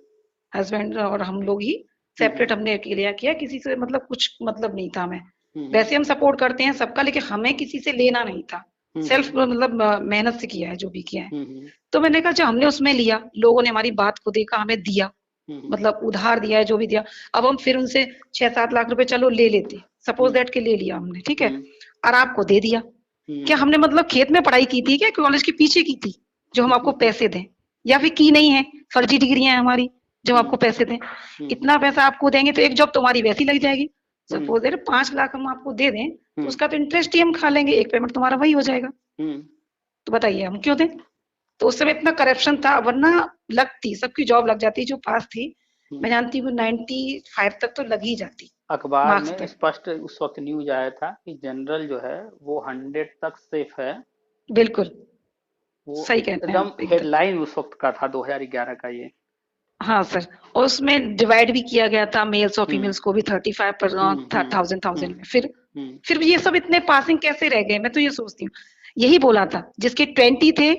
हस्बैंड और हम लोग ही हम्म। सेपरेट हमने क्लियर किया, किसी से मतलब कुछ मतलब नहीं था हमें। हम्म। वैसे हम सपोर्ट करते हैं सबका, लेकिन हमें किसी से लेना नहीं था। हम्म। सेल्फ मतलब मेहनत से किया है जो भी किया है। हम्म। तो मैंने कहा जो हमने उसमें लिया, लोगों ने हमारी बात को देखा, हमें दिया, हम्म। मतलब उधार दिया है जो भी दिया। अब हम फिर उनसे 6-7 लाख रुपए चलो ले लेते, सपोज हम्म। दैट के ले लिया हमने, ठीक है। हम्म। और आपको दे दिया। क्या हमने मतलब खेत में पढ़ाई की थी क्या कॉलेज के पीछे की थी जो हम आपको पैसे दें, या फिर की नहीं है, फर्जी डिग्रियां हैं हमारी जो आपको पैसे दें। इतना पैसा आपको देंगे तो एक जॉब तुम्हारी वैसी लग जाएगी। सपोज 5 लाख हम आपको दे दें तो उसका तो इंटरेस्ट ही हम खा लेंगे, एक पेमेंट तुम्हारा वही हो जाएगा। तो बताइए हम क्यों दें। तो उस समय इतना करप्शन था, वरना लगती सबकी जॉब लग जाती जो पास थी। मैं जानती हूँ 95 तक तो लग ही जाती। अखबार मार्क्स में पे स्पष्ट उस वक्त न्यूज आया था कि जनरल जो है वो 100 तक सेफ है। बिल्कुल वो सही कहते हैं एकदम आप, एकदम। हेडलाइन उस वक्त का था 2011 का ये। हाँ सर, और उसमें डिवाइड भी किया गया था मेल्स और फीमेल्स को भी 35,000 में। फिर ये सब इतने पासिंग कैसे रह गए, मैं तो ये सोचती हूँ। यही बोला था जिसके 20 थे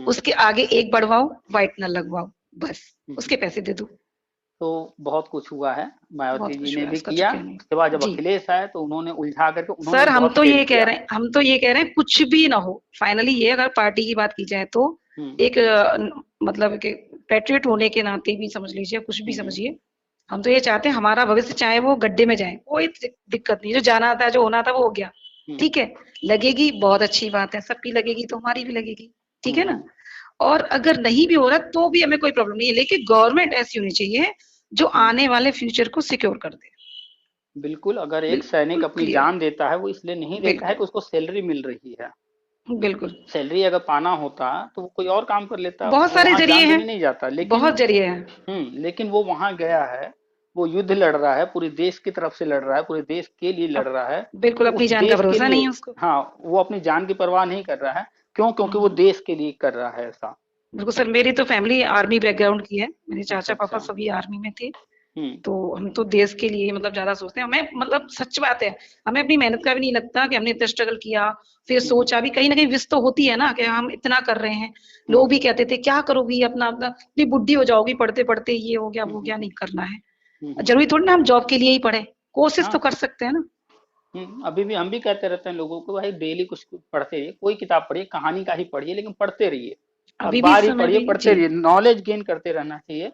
उसके आगे एक बढ़वाओ, व्हाइट न लगवाओ, बस उसके पैसे दे दो। तो बहुत कुछ हुआ है, मायावती बहुत जी कुछ ने हुआ है, भी इसका तो किया। कहना ही। उसके बाद जब जी अखिलेश आए तो उन्होंने उलझा करके उन्होंने सर, हम बहुत तो फेल ये कह किया। रहे हैं, हम तो ये कह रहे हैं कुछ भी ना हो, फाइनली ये अगर पार्टी की बात की जाए तो एक मतलब कि पैट्रियट होने के नाते भी समझ लीजिए, कुछ भी समझिए, हम तो ये चाहते हैं हमारा भविष्य चाहे वो गड्ढे में जाए, कोई दिक्कत नहीं। जो जाना था, जो होना था वो हो गया, ठीक है। लगेगी बहुत अच्छी बात है, सबकी लगेगी तो हमारी भी लगेगी, ठीक है ना। और अगर नहीं भी हो रहा तो भी हमें कोई प्रॉब्लम नहीं है, लेकिन गवर्नमेंट ऐसी होनी चाहिए जो आने वाले फ्यूचर को सिक्योर कर दे। बिल्कुल, अगर एक सैनिक बिल्कुल अपनी क्लियर, जान देता है वो इसलिए नहीं देता है कि बिल्कुल उसको सैलरी मिल रही है। बिल्कुल। सैलरी अगर पाना होता तो वो कोई और काम कर लेता, बहुत वो सारे वहां जरिए जान हैं, देने नहीं जाता। लेकिन बहुत जरिए हैं। लेकिन वो वहां गया है, वो युद्ध लड़ रहा है, पूरे देश की तरफ से लड़ रहा है, पूरे देश के लिए लड़ अब रहा है। बिल्कुल तो अपनी उस जान का देश के भरोसा नहीं लिए, है उसको। हाँ, वो अपनी जान की परवाह नहीं कर रहा है। क्यों? क्योंकि वो देश के लिए कर रहा है ऐसा। बिल्कुल सर, मेरी तो फैमिली आर्मी बैकग्राउंड की है, मेरे अच्छा चाचा पापा अच्छा। सभी आर्मी में थे। हम्म तो हम तो देश के लिए मतलब ज्यादा सोचते हैं। हमें मतलब सच बात है, हमें अपनी मेहनत का भी नहीं लगता कि हमने इतना स्ट्रगल किया। फिर सोचा भी, कहीं ना कहीं विश तो होती है ना कि हम इतना कर रहे हैं। लोग भी कहते थे क्या करोगी, अपना अपना इतनी बुढ़ी हो जाओगी पढ़ते पढ़ते, ये हो गया वो गया, नहीं करना है। जरूरी थोड़ी ना हम जॉब के लिए ही पढ़े, कोशिश तो हाँ। कर सकते हैं ना। अभी भी हम भी कहते रहते हैं लोगों को, भाई डेली कुछ पढ़ते रहिए, कोई किताब पढ़िए, कहानी का ही पढ़िए, लेकिन पढ़ते रहिए। अभी भी अखबार इस ही समय पढ़िए, भी पढ़ते जी, रहिए, नॉलेज गेन करते रहना चाहिए।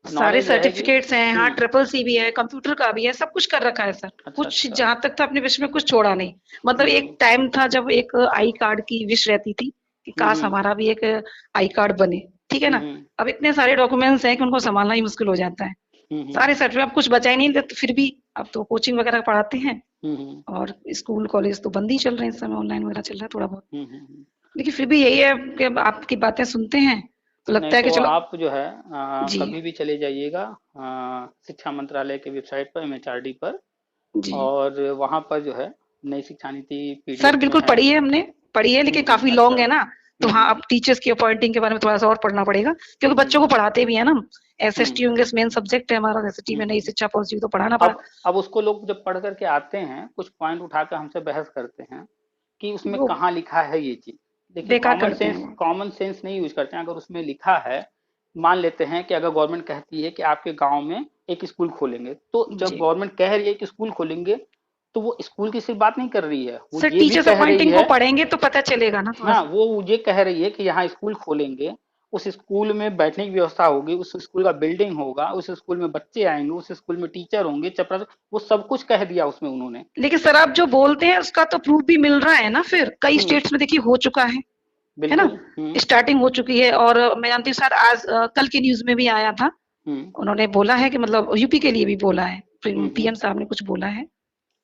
सारे नॉलेज रहेगी। सर्टिफिकेट्स हैं, हाँ हम्म ट्रिपल सी भी है, कंप्यूटर का भी है, सब कुछ कर रखा है सर। अच्छा कुछ अच्छा। जहां तक था अपने विश में कुछ छोड़ा नहीं। मतलब एक हम्म टाइम था जब एक आई कार्ड की विश रहती थी कि हम्म काश हम्म हमारा भी एक आई कार्ड बने, ठीक है ना। हम्म अब इतने सारे डॉक्यूमेंट्स हैं कि उनको संभालना ही मुश्किल हो जाता है। हम्म सारे सर्टिफिकेट, अब कुछ बचा ही नहीं, तो फिर भी अब तो कोचिंग वगैरह पढ़ाते हैं। हम्म और स्कूल कॉलेज तो बंद ही चल रहे हैं इस समय, ऑनलाइन वगैरह चल रहा है थोड़ा बहुत। हम्म। लेकिन फिर भी यही है कि अब आपकी बातें सुनते हैं तो नहीं लगता है कि तो चलो। आप जो है जी कभी भी चले जाइएगा शिक्षा मंत्रालय के वेबसाइट पर, एमएचआरडी पर, जी और वहां पर जो है नई शिक्षा नीति सर, पीडीएफ में बिल्कुल है। पढ़ी है हमने, पढ़ी है, लेकिन काफी अच्छा। लॉन्ग है ना। तो हाँ, हम्म अब टीचर्स की अपॉइंटिंग के बारे में थोड़ा सा और पढ़ना पड़ेगा, क्योंकि बच्चों को पढ़ाते भी है ना। हम्म एसएसटी इंग्लिश मेन सब्जेक्ट है हमारा, एसएसटी में नई हम्म। शिक्षा पॉलिसी तो पढ़ाना पड़ा। अब उसको लोग जब पढ़ करके आते हैं, कुछ पॉइंट उठा कर हमसे बहस करते हैं कि उसमें वो कहाँ लिखा है ये चीज। देखिए, बेकार करते हैं वो। कॉमन सेंस नहीं यूज करते हैं। अगर उसमें लिखा है, मान लेते हैं कि अगर गवर्नमेंट कहती है कि आपके गांव में एक स्कूल खोलेंगे, तो जब जी गवर्नमेंट कह रही है कि स्कूल खोलेंगे, तो वो स्कूल की सिर्फ बात नहीं कर रही है, वो सर, ये भी टीचर्स कह रही अपॉइंटिंग को है। पढ़ेंगे तो पता चलेगा ना थोड़ा हाँ, सा। वो ये कह रही है कि यहाँ स्कूल खोलेंगे, उस स्कूल में बैठने की व्यवस्था होगी, उस स्कूल का बिल्डिंग होगा, उस स्कूल में बच्चे आएंगे, उस स्कूल में टीचर होंगे, चपरासी, वो सब कुछ कह दिया उसमें उन्होंने। लेकिन सर, आप जो बोलते हैं उसका तो प्रूफ भी मिल रहा है ना, फिर कई हम्म स्टेट्स में देखिए हो चुका है ना। बिल्कुल। स्टार्टिंग हो चुकी है, और मैं जानती हूँ सर, आज कल के न्यूज में भी आया था। हम्म उन्होंने बोला है कि मतलब यूपी के लिए भी बोला है, हम्म। पीएम साहब ने कुछ बोला है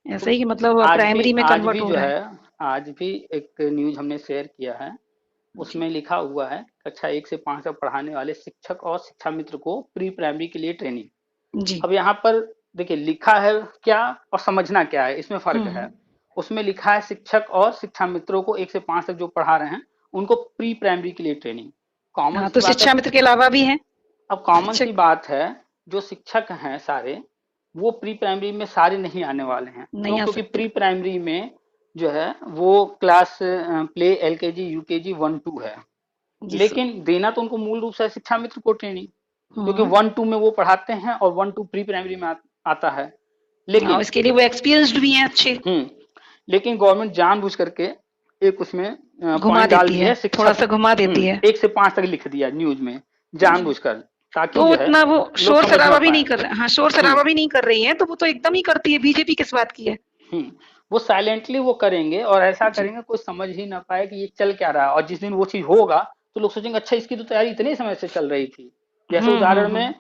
ऐसा तो ही कि मतलब प्राइमरी में आज कन्वर्ट भी हो जो रहा है। है, आज भी एक न्यूज हमने शेयर किया है, जी उसमें लिखा हुआ है कक्षा 1 से 5 तक पढ़ाने वाले शिक्षक और शिक्षा मित्र को प्री प्राइमरी के लिए ट्रेनिंग। जी। अब यहाँ पर देखिए, लिखा है क्या और समझना क्या है, इसमें फर्क है। हम्म। उसमें लिखा है शिक्षक और शिक्षा मित्रों को 1 से 5 तक जो पढ़ा रहे हैं उनको प्री प्राइमरी के लिए ट्रेनिंग। कॉमन हाँ, सी तो बात है। शिक्षा मित्र के अलावा भी है अब कॉमन सी शिक्षक। बात है, जो शिक्षक हैं सारे, वो प्री प्राइमरी में सारे नहीं आने वाले हैं। क्यों? नहीं आ क्योंकि सकते। प्री प्राइमरी में जो है वो क्लास प्ले, एलकेजी, यूकेजी, 1 2 है। जी सर। लेकिन देना तो उनको मूल रूप से शिक्षा मित्र को ट्रेनिंग, क्योंकि हम्म। 1 2 में वो पढ़ाते हैं और 1 2 प्री प्राइमरी में आता है। और लेकिन इसके लिए वो एक्सपीरियंस्ड भी हैं अच्छे। लेकिन गवर्नमेंट जानबूझ करके एक उसमें घुमा पॉइंट डाल देती दी है, है, थोड़ा शिक्षक। सा घुमा देती है। 1 से 5 तक लिख दिया न्यूज में जी। जानबूझकर, ताकि तो जो है इतना वो लोग शोर समझ ना शराबा भी पाए। नहीं कर रहे, हाँ शोर हम्म शराबा भी नहीं कर रही है, तो वो तो एकदम ही करती है। बीजेपी किस बात की है। हम्म वो साइलेंटली वो करेंगे और ऐसा जी। करेंगे कोई समझ ही ना पाए कि ये चल क्या रहा है, और जिस दिन वो चीज होगा तो लोग सोचेंगे अच्छा इसकी तो तैयारी इतने समय से चल रही थी। जैसे उदाहरण में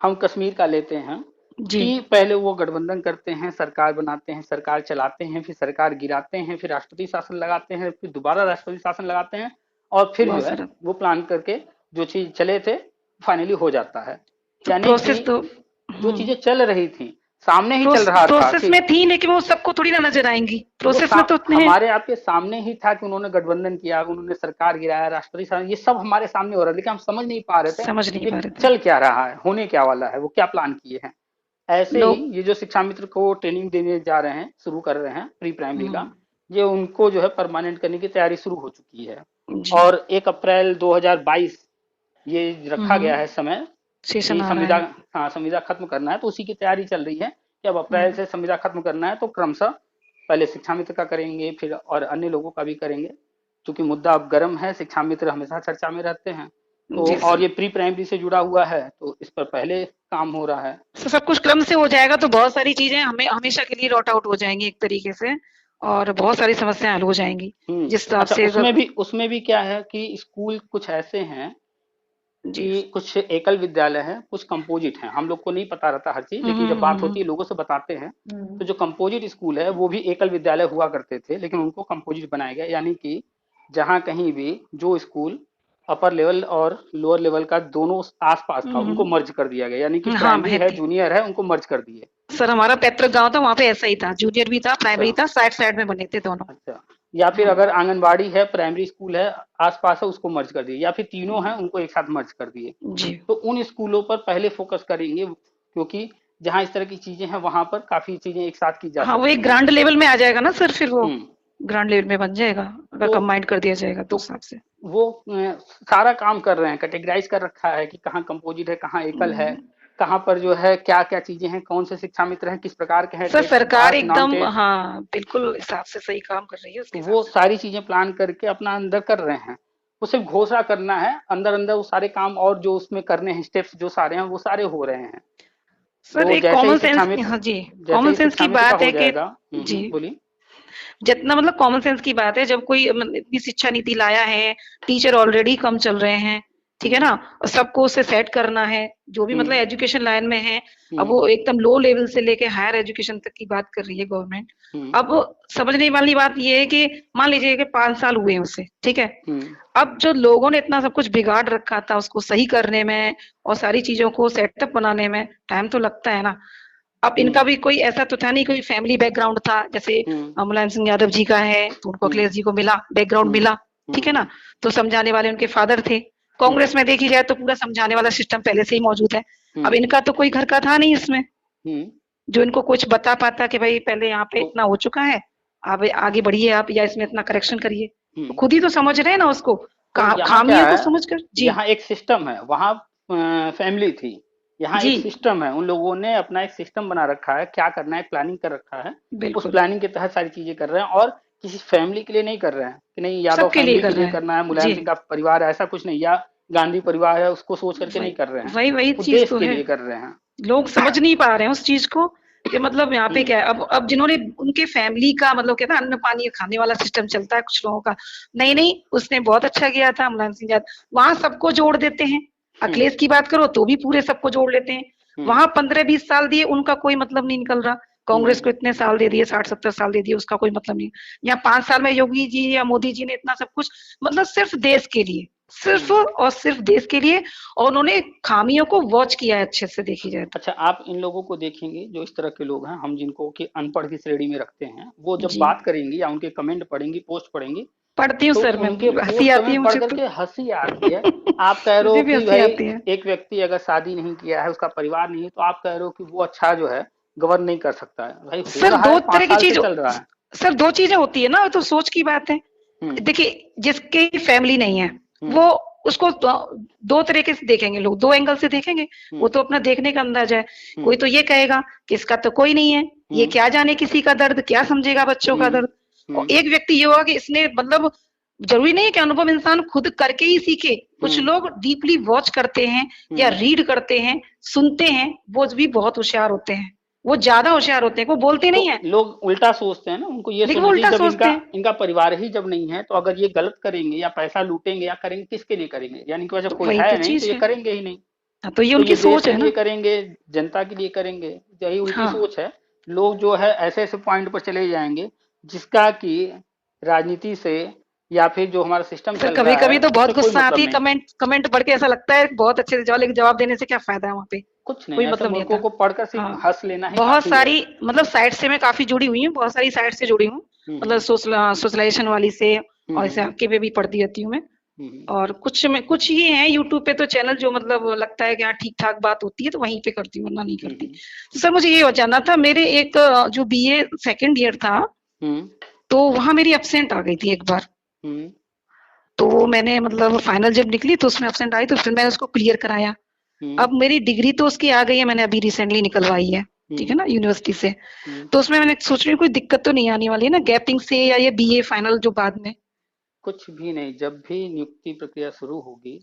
हम कश्मीर का लेते हैं जी। कि पहले वो गठबंधन करते हैं, सरकार बनाते हैं, सरकार चलाते हैं, फिर सरकार गिराते हैं, फिर राष्ट्रपति शासन लगाते हैं, फिर दोबारा राष्ट्रपति शासन लगाते हैं, और फिर जो बहुत है सारा वो प्लान करके जो चीज चले थे फाइनली हो जाता है। तो यानी कि प्रोसेस तो जो चीजें चल रही थी, सामने ही चल रहा था प्रोसेस कि में थी, लेकिन वो सबको थोड़ी ना नजर आएंगी। वो प्रोसेस में तो उतने हमारे आपके सामने ही था कि उन्होंने गठबंधन किया, उन्होंने सरकार गिराया, राष्ट्रपति शासन, ये सब हमारे सामने हो रहा है, लेकिन हम समझ नहीं पा रहे थे समझ नहीं ये पा रहे थे चल क्या रहा है, होने क्या वाला है, वो क्या प्लान किए हैं। ऐसे ही लोग। ये जो शिक्षा मित्र को ट्रेनिंग देने जा रहे हैं, शुरू कर रहे हैं प्री प्राइमरी का, हम्म, ये उनको जो है परमानेंट करने की तैयारी शुरू हो चुकी है। जी। और 1 अप्रैल 2022 ये रखा गया है समय सेशन कि आ रहा संविदा, है। हाँ संविदा खत्म करना है, तो उसी की तैयारी चल रही है कि अब अप्रैल हम्म, से संविदा खत्म करना है, तो क्रमशः पहले शिक्षा मित्र का करेंगे, फिर और अन्य लोगों का भी करेंगे। क्योंकि मुद्दा अब गर्म है, शिक्षा मित्र हमेशा चर्चा में रहते हैं, तो जी और सर। ये प्री प्राइमरी से जुड़ा हुआ है तो इस पर पहले काम हो रहा है। तो सब कुछ क्रम से हो जाएगा तो बहुत सारी चीजें हमें हमेशा के लिए रॉट आउट हो जाएंगी एक तरीके से, और बहुत सारी समस्याएं हल हो जाएंगी जिस हिसाब अच्छा, से उसमें भी क्या है कि स्कूल कुछ ऐसे हैं जी। कि कुछ एकल विद्यालय हैं, कुछ कंपोजिट हैं, हम लोग को नहीं पता रहता हर चीज, लेकिन जब बात होती है लोगों से बताते हैं, तो जो कंपोजिट स्कूल है वो भी एकल विद्यालय हुआ करते थे, लेकिन उनको कंपोजिट बनाया गया, यानी कि जहाँ कहीं भी जो स्कूल अपर लेवल और लोअर लेवल का दोनों आसपास था उनको मर्ज कर दिया गया, यानी कि हाँ प्राइमरी है महती जूनियर है उनको मर्ज कर दिए। सर, हमारा पैतृक गांव था, वहाँ पे ऐसा ही था, जूनियर भी था, अच्छा प्राइमरी था, साइड साइड में बने थे दोनों। अच्छा, या फिर हाँ अगर आंगनबाड़ी है, प्राइमरी स्कूल है, आसपास है, उसको मर्ज कर दिए, या फिर तीनों हैं उनको एक साथ मर्ज कर दिए। जी। तो उन स्कूलों पर पहले फोकस करेंगे, क्योंकि जहाँ इस तरह की चीजें हैं वहां पर काफी चीजें एक साथ की जा हाँ वो सकती एक हैं। ग्रांड लेवल में आ जाएगा ना सर, फिर वो हम्म ग्रांड लेवल में बन जाएगा अगर तो कंबाइंड कर दिया जाएगा तो तो उस हिसाब से। वो सारा काम कर रहे हैं, कैटेगराइज कर रखा है कि कहाँ कंपोजिट है, कहाँ एकल है, कहाँ पर जो है क्या क्या चीजें हैं, कौन से शिक्षा मित्र हैं, किस प्रकार के हैं, सर टेट सरकार पास नॉन एकदम टेट। हाँ बिल्कुल हिसाब से सही काम कर रही है उसके तो हिसाब वो से। सारी चीजें प्लान करके अपना अंदर कर रहे हैं, वो सिर्फ घोषणा करना है, अंदर अंदर वो सारे काम और जो उसमें करने हैं स्टेप्स जो सारे हैं वो सारे हो रहे हैं। सर तो एक कॉमन सेंस, हाँ जी, जैसे कॉमन ही सेंस शिक्षा की मित्र का बात हो है कि जाएगा। जी, बोलिए। जितना मतलब कॉमन सेंस की बात है, जब कोई मतलब इतनी शिक्षा नीति लाया है, टीचर ऑलरेडी कम चल रहे हैं, ठीक है हम्म ना, और सबको उसे सेट करना है, जो भी मतलब हम्म एजुकेशन लाइन में है, अब हम्म वो एकदम लो लेवल से लेके हायर एजुकेशन तक की बात कर रही है गवर्नमेंट। हम्म अब समझने वाली बात ये है कि मान लीजिए कि 5 साल हुए हैं उसे, ठीक है, हम्म अब जो लोगों ने इतना सब कुछ बिगाड़ रखा था उसको सही करने में और सारी चीजों को सेटअप बनाने में टाइम तो लगता है ना। अब हम्म इनका भी कोई ऐसा तो था नहीं, कोई फैमिली बैकग्राउंड था, जैसे हम्म मुलायम सिंह यादव जी का है तो उनको हम्म अखिलेश जी को मिला, बैकग्राउंड हम्म मिला, ठीक है हम्म ना, तो समझाने वाले उनके फादर थे। हम्म कांग्रेस में देखी जाए तो पूरा समझाने वाला सिस्टम पहले से ही मौजूद है। अब हम्म इनका तो कोई घर का था नहीं इसमें हम्म जो इनको कुछ बता पाता कि भाई पहले यहाँ पे तो इतना हो चुका है, अब आगे बढ़िए आप, या इसमें इतना करेक्शन करिए, तो हम्म खुद ही तो समझ रहे हैं ना उसको, तो यहाँ क्या खामियों को है, समझ कर जी। यहाँ एक सिस्टम है, वहाँ फैमिली थी, यहाँ जी एक सिस्टम है, उन लोगों ने अपना एक सिस्टम बना रखा है, क्या करना है प्लानिंग कर रखा है, उस बिल्कुल, प्लानिंग के तहत सारी चीजें कर रहे हैं, और किसी फैमिली के लिए नहीं कर रहे हैं कि नहीं यादव सबके लिए फैमिली कर के रहे लिए हैं करना है, मुलायम जी। सिंह का परिवार है, ऐसा कुछ नहीं, या गांधी परिवार है उसको सोच करके वही नहीं कर रहे हैं, वही वही वो चीज देश तो के है, लिए कर रहे हैं। लोग समझ नहीं पा रहे हैं उस चीज को कि मतलब यहाँ पे हम्म क्या है। अब जिन्होंने उनके फैमिली का मतलब कहता है अन्न पानी खाने वाला सिस्टम चलता है कुछ लोगों का, नहीं नहीं उसने बहुत अच्छा किया था मुलायम सिंह यादव, वहां सबको जोड़ देते हैं। हम्म अखिलेश की बात करो तो भी पूरे सबको जोड़ लेते हैं, हम्म वहां 15-20 साल दिए उनका कोई मतलब नहीं निकल रहा, कांग्रेस हम्म को इतने साल दे दिए, 60-70 साल दे दिए, उसका कोई मतलब नहीं। यहाँ 5 साल में योगी जी या मोदी जी ने इतना सब कुछ मतलब सिर्फ देश के लिए, सिर्फ हम्म। और सिर्फ देश के लिए, और उन्होंने खामियों को वॉच किया है अच्छे से देखी जाए तो। अच्छा, आप इन लोगों को देखेंगे जो इस तरह के लोग हैं, हम जिनको कि अनपढ़ की श्रेणी में रखते हैं, वो जब जी बात करेंगी या उनके कमेंट पढ़ेंगी, पोस्ट पढ़ेंगी, पढ़ती हूँ तो सर मैं, उनके हंसी पोस्ट आती है कमेंट पढ़ मुझे तो। करके हंसी आती है। आप कह रहे हो मुझे भी कि हंसी भाई आती है एक व्यक्ति अगर शादी नहीं किया है, उसका परिवार नहीं है, तो आप कह रहे हो कि वो अच्छा जो है गवर्न नहीं कर सकता है। भाई हो सर। रहा दो है, तरह 5 की साल से चीज, चल रहा है। सर दो चीजें होती है ना, तो सोच की बात है। हम्म देखिए जिसकी फैमिली नहीं है हम्म वो उसको दो तरीके से देखेंगे, लोग दो एंगल से देखेंगे, वो हम्म तो अपना देखने का अंदाजा है। कोई हम्म तो ये कहेगा कि इसका तो कोई नहीं है, ये हम्म क्या जाने किसी का दर्द, क्या समझेगा बच्चों का हम्म दर्द। और हम्म एक व्यक्ति ये होगा कि इसने मतलब, जरूरी नहीं है कि अनुभव इंसान खुद करके ही सीखे, कुछ हम्म लोग डीपली वॉच करते हैं या हम्म रीड करते हैं, सुनते हैं, वो भी बहुत होशियार होते हैं। वो ज्यादा होशियार होते हैं, वो बोलते नहीं है, तो लोग उल्टा सोचते हैं ना, उनको ये लेकिन वो सोचना चाहिए उल्टा जब सोचते इनका हैं। इनका परिवार ही जब नहीं है तो अगर ये गलत करेंगे या पैसा लूटेंगे या करेंगे किसके लिए करेंगे, यानी कि जब तो कोई वही तो है नहीं तो चीज ये है। करेंगे ही नहीं। हाँ, तो ये तो उनकी ये देश सोच के है लिए ना। करेंगे, जनता के लिए करेंगे, यही उनकी हाँ सोच है। लोग जो है ऐसे ऐसे पॉइंट पर चले जाएंगे जिसका कि राजनीति से या फिर जो हमारा सिस्टम सर, चल कभी रहा कभी है तो बहुत उससे कोई गुस्सा मतलब आती है, नहीं। कमेंट कमेंट पढ़ के ऐसा लगता है बहुत अच्छे से जवाब, लेकिन जवाब देने से क्या फायदा है वहाँ पे, कुछ नहीं, कोई ऐसे मतलब नहीं मुल्कों आता। को पढ़कर सिर्फ हाँ, हंस लेना ही बहुत काफी है। सारी मतलब साइट से मैं काफी जुड़ी हुई हूँ, बहुत सारी साइट से जुड़ी हूँ, मतलब हम्म सोशलाइजेशन वाली से, और ऐसे हम्म आपके पे भी पढ़ती रहती हूँ मैं। हम्म और कुछ ही हैं यूट्यूब पे तो चैनल जो मतलब लगता है कि हाँ ठीक ठाक बात होती है तो वहीं पे करती हूँ, वरना नहीं करती। हम्म तो सर मुझे ये जानना था, मेरे एक जो बीए सेकंड ईयर था, हम्म तो वहां मेरी एब्सेंट आ गई थी एक बार। हम्म तो वो मैंने मतलब फाइनल जब निकली तो उसमें एब्सेंट आई, तो फिर मैंने उसको क्लियर कराया। हम्म अब मेरी डिग्री तो उसकी आ गई है, मैंने अभी रिसेंटली निकलवाई है, ठीक है हम्म ना, यूनिवर्सिटी से। हम्म तो उसमें मैंने सोच रही हूँ कोई दिक्कत तो नहीं आने वाली है ना, गैपिंग से, या ये बीए फाइनल जो बाद में। कुछ भी नहीं, जब भी नियुक्ति प्रक्रिया शुरू होगी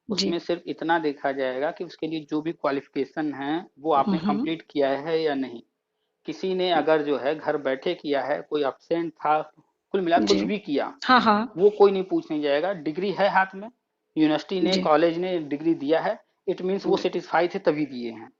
जी। उसमें सिर्फ इतना देखा जाएगा कि उसके लिए जो भी क्वालिफिकेशन है वो आपने हम्म। कंप्लीट किया है या नहीं। किसी ने अगर जो है घर बैठे किया है, कोई absent था, कुल मिला जी। कुछ भी किया, हाँ हाँ। वो कोई नहीं पूछने जाएगा। डिग्री है हाथ में, यूनिवर्सिटी ने जी। कॉलेज ने डिग्री दिया है, इट मीन्स वो जी। सेटिस्फाई थे तभी दिए हैं।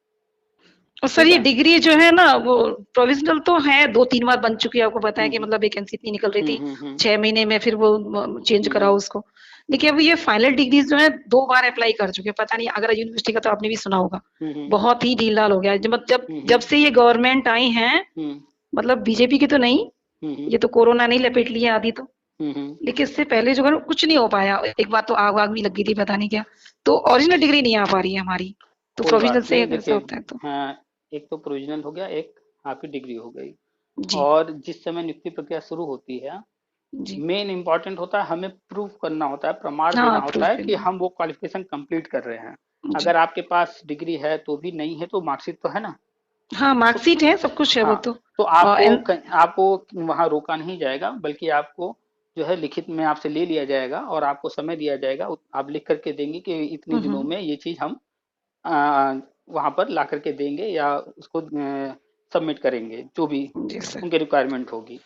और सर ठीक ये है। डिग्री जो है ना वो प्रोविजनल तो है, 2-3 बार बन चुकी है, आपको पता है कि हम्म मतलब वैकेंसी इतनी निकल रही थी, हम्म 6 महीने में फिर वो चेंज कराओ हम्म उसको। लेकिन अब ये फाइनल डिग्रीज जो है 2 बार अप्लाई कर चुके हैं, पता नहीं अगर यूनिवर्सिटी का तो आपने भी सुना होगा, हम्म बहुत ही ढील हो गया है। जब जब जब हम्म से ये गवर्नमेंट आई है, हम्म मतलब बीजेपी की तो नहीं, हम्म ये तो कोरोना नहीं लपेट लिया आदि तो, हम्म लेकिन इससे पहले जो है ना, कुछ नहीं हो पाया। एक बार तो आग आग भी लगी थी, पता नहीं क्या, तो ओरिजिनल डिग्री नहीं आ पा रही है हमारी, तो कोई प्रोविजनल बात से नहीं, अगर ऐसा देखिए। होता है तो। हाँ, एक तो प्रोविजनल हो गया, एक आपकी डिग्री हो गई। जी। और जिस समय नियुक्ति प्रक्रिया शुरू होती है, जी। मेन इंपॉर्टेंट होता है हमें प्रूव करना होता है, प्रमाण हाँ, देना होता प्रूफ है कि करना। हम वो क्वालिफिकेशन कंप्लीट कर रहे हैं। जी। अगर आपके पास डिग्री है तो भी, नहीं है तो मार्कशीट तो है ना। हाँ, तो मार्कशीट है, सब कुछ है वो हाँ, तो। तो और आपको वहां रोका नहीं जाएगा, बल्कि आपको जो है लिखित में आपसे ले लिया जाएगा और आपको समय दिया जाएगा। आप लिख करके देंगे कि इतने दिनों हुँ। में ये चीज हम आ, वहां पर ला करके देंगे या उसको सबमिट करेंगे, जो भी जी सर। उनकी रिक्वायरमेंट होगी।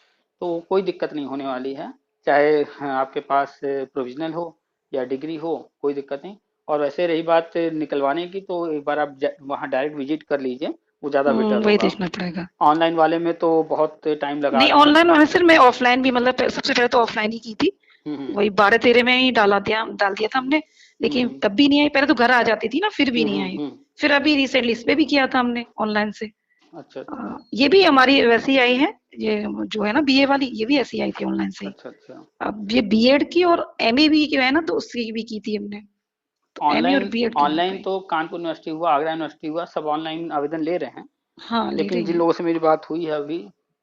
तो कोई दिक्कत नहीं होने वाली है, चाहे आपके पास प्रोविजनल हो या डिग्री हो, कोई दिक्कत नहीं। और वैसे रही बात निकलवाने की, तो एक बार आप वहाँ डायरेक्ट विजिट कर लीजिए, वो ज़्यादा बेटर वही होगा। देखना पड़ेगा। ऑनलाइन वाले में तो बहुत टाइम लगा नहीं, रहे हैं। ऑनलाइन वाले सर मैं ऑफलाइन भी मतलब सबसे पहले तो ऑफलाइन ही की थी। हम्म वही 12-13 में ही डाल दिया था हमने, लेकिन हम्म तब भी नहीं आई। पहले तो घर आ जाती थी ना, फिर भी नहीं आई। हम्म। फिर अभी रिसेंटली इस पे भी किया था हमने ऑनलाइन से। अच्छा अच्छा ये भी हमारी वैसे ही आई है, ये जो है ना बीए वाली, ये भी ऐसी आई थी ऑनलाइन से ही। अच्छा अच्छा। अब ये बीएड की और एमए भी जो है ना, तो उसकी भी की थी हमने। तो एमए और ऑनलाइन बीएड की हो ऑनलाइन गई। तो कानपुर यूनिवर्सिटी हुआ, आगरा यूनिवर्सिटी हुआ, सब ऑनलाइन आवेदन ले रहे हैं। हाँ, ले लेकिन रही जिन हैं। लोगों से मेरी बात हुई है अभी,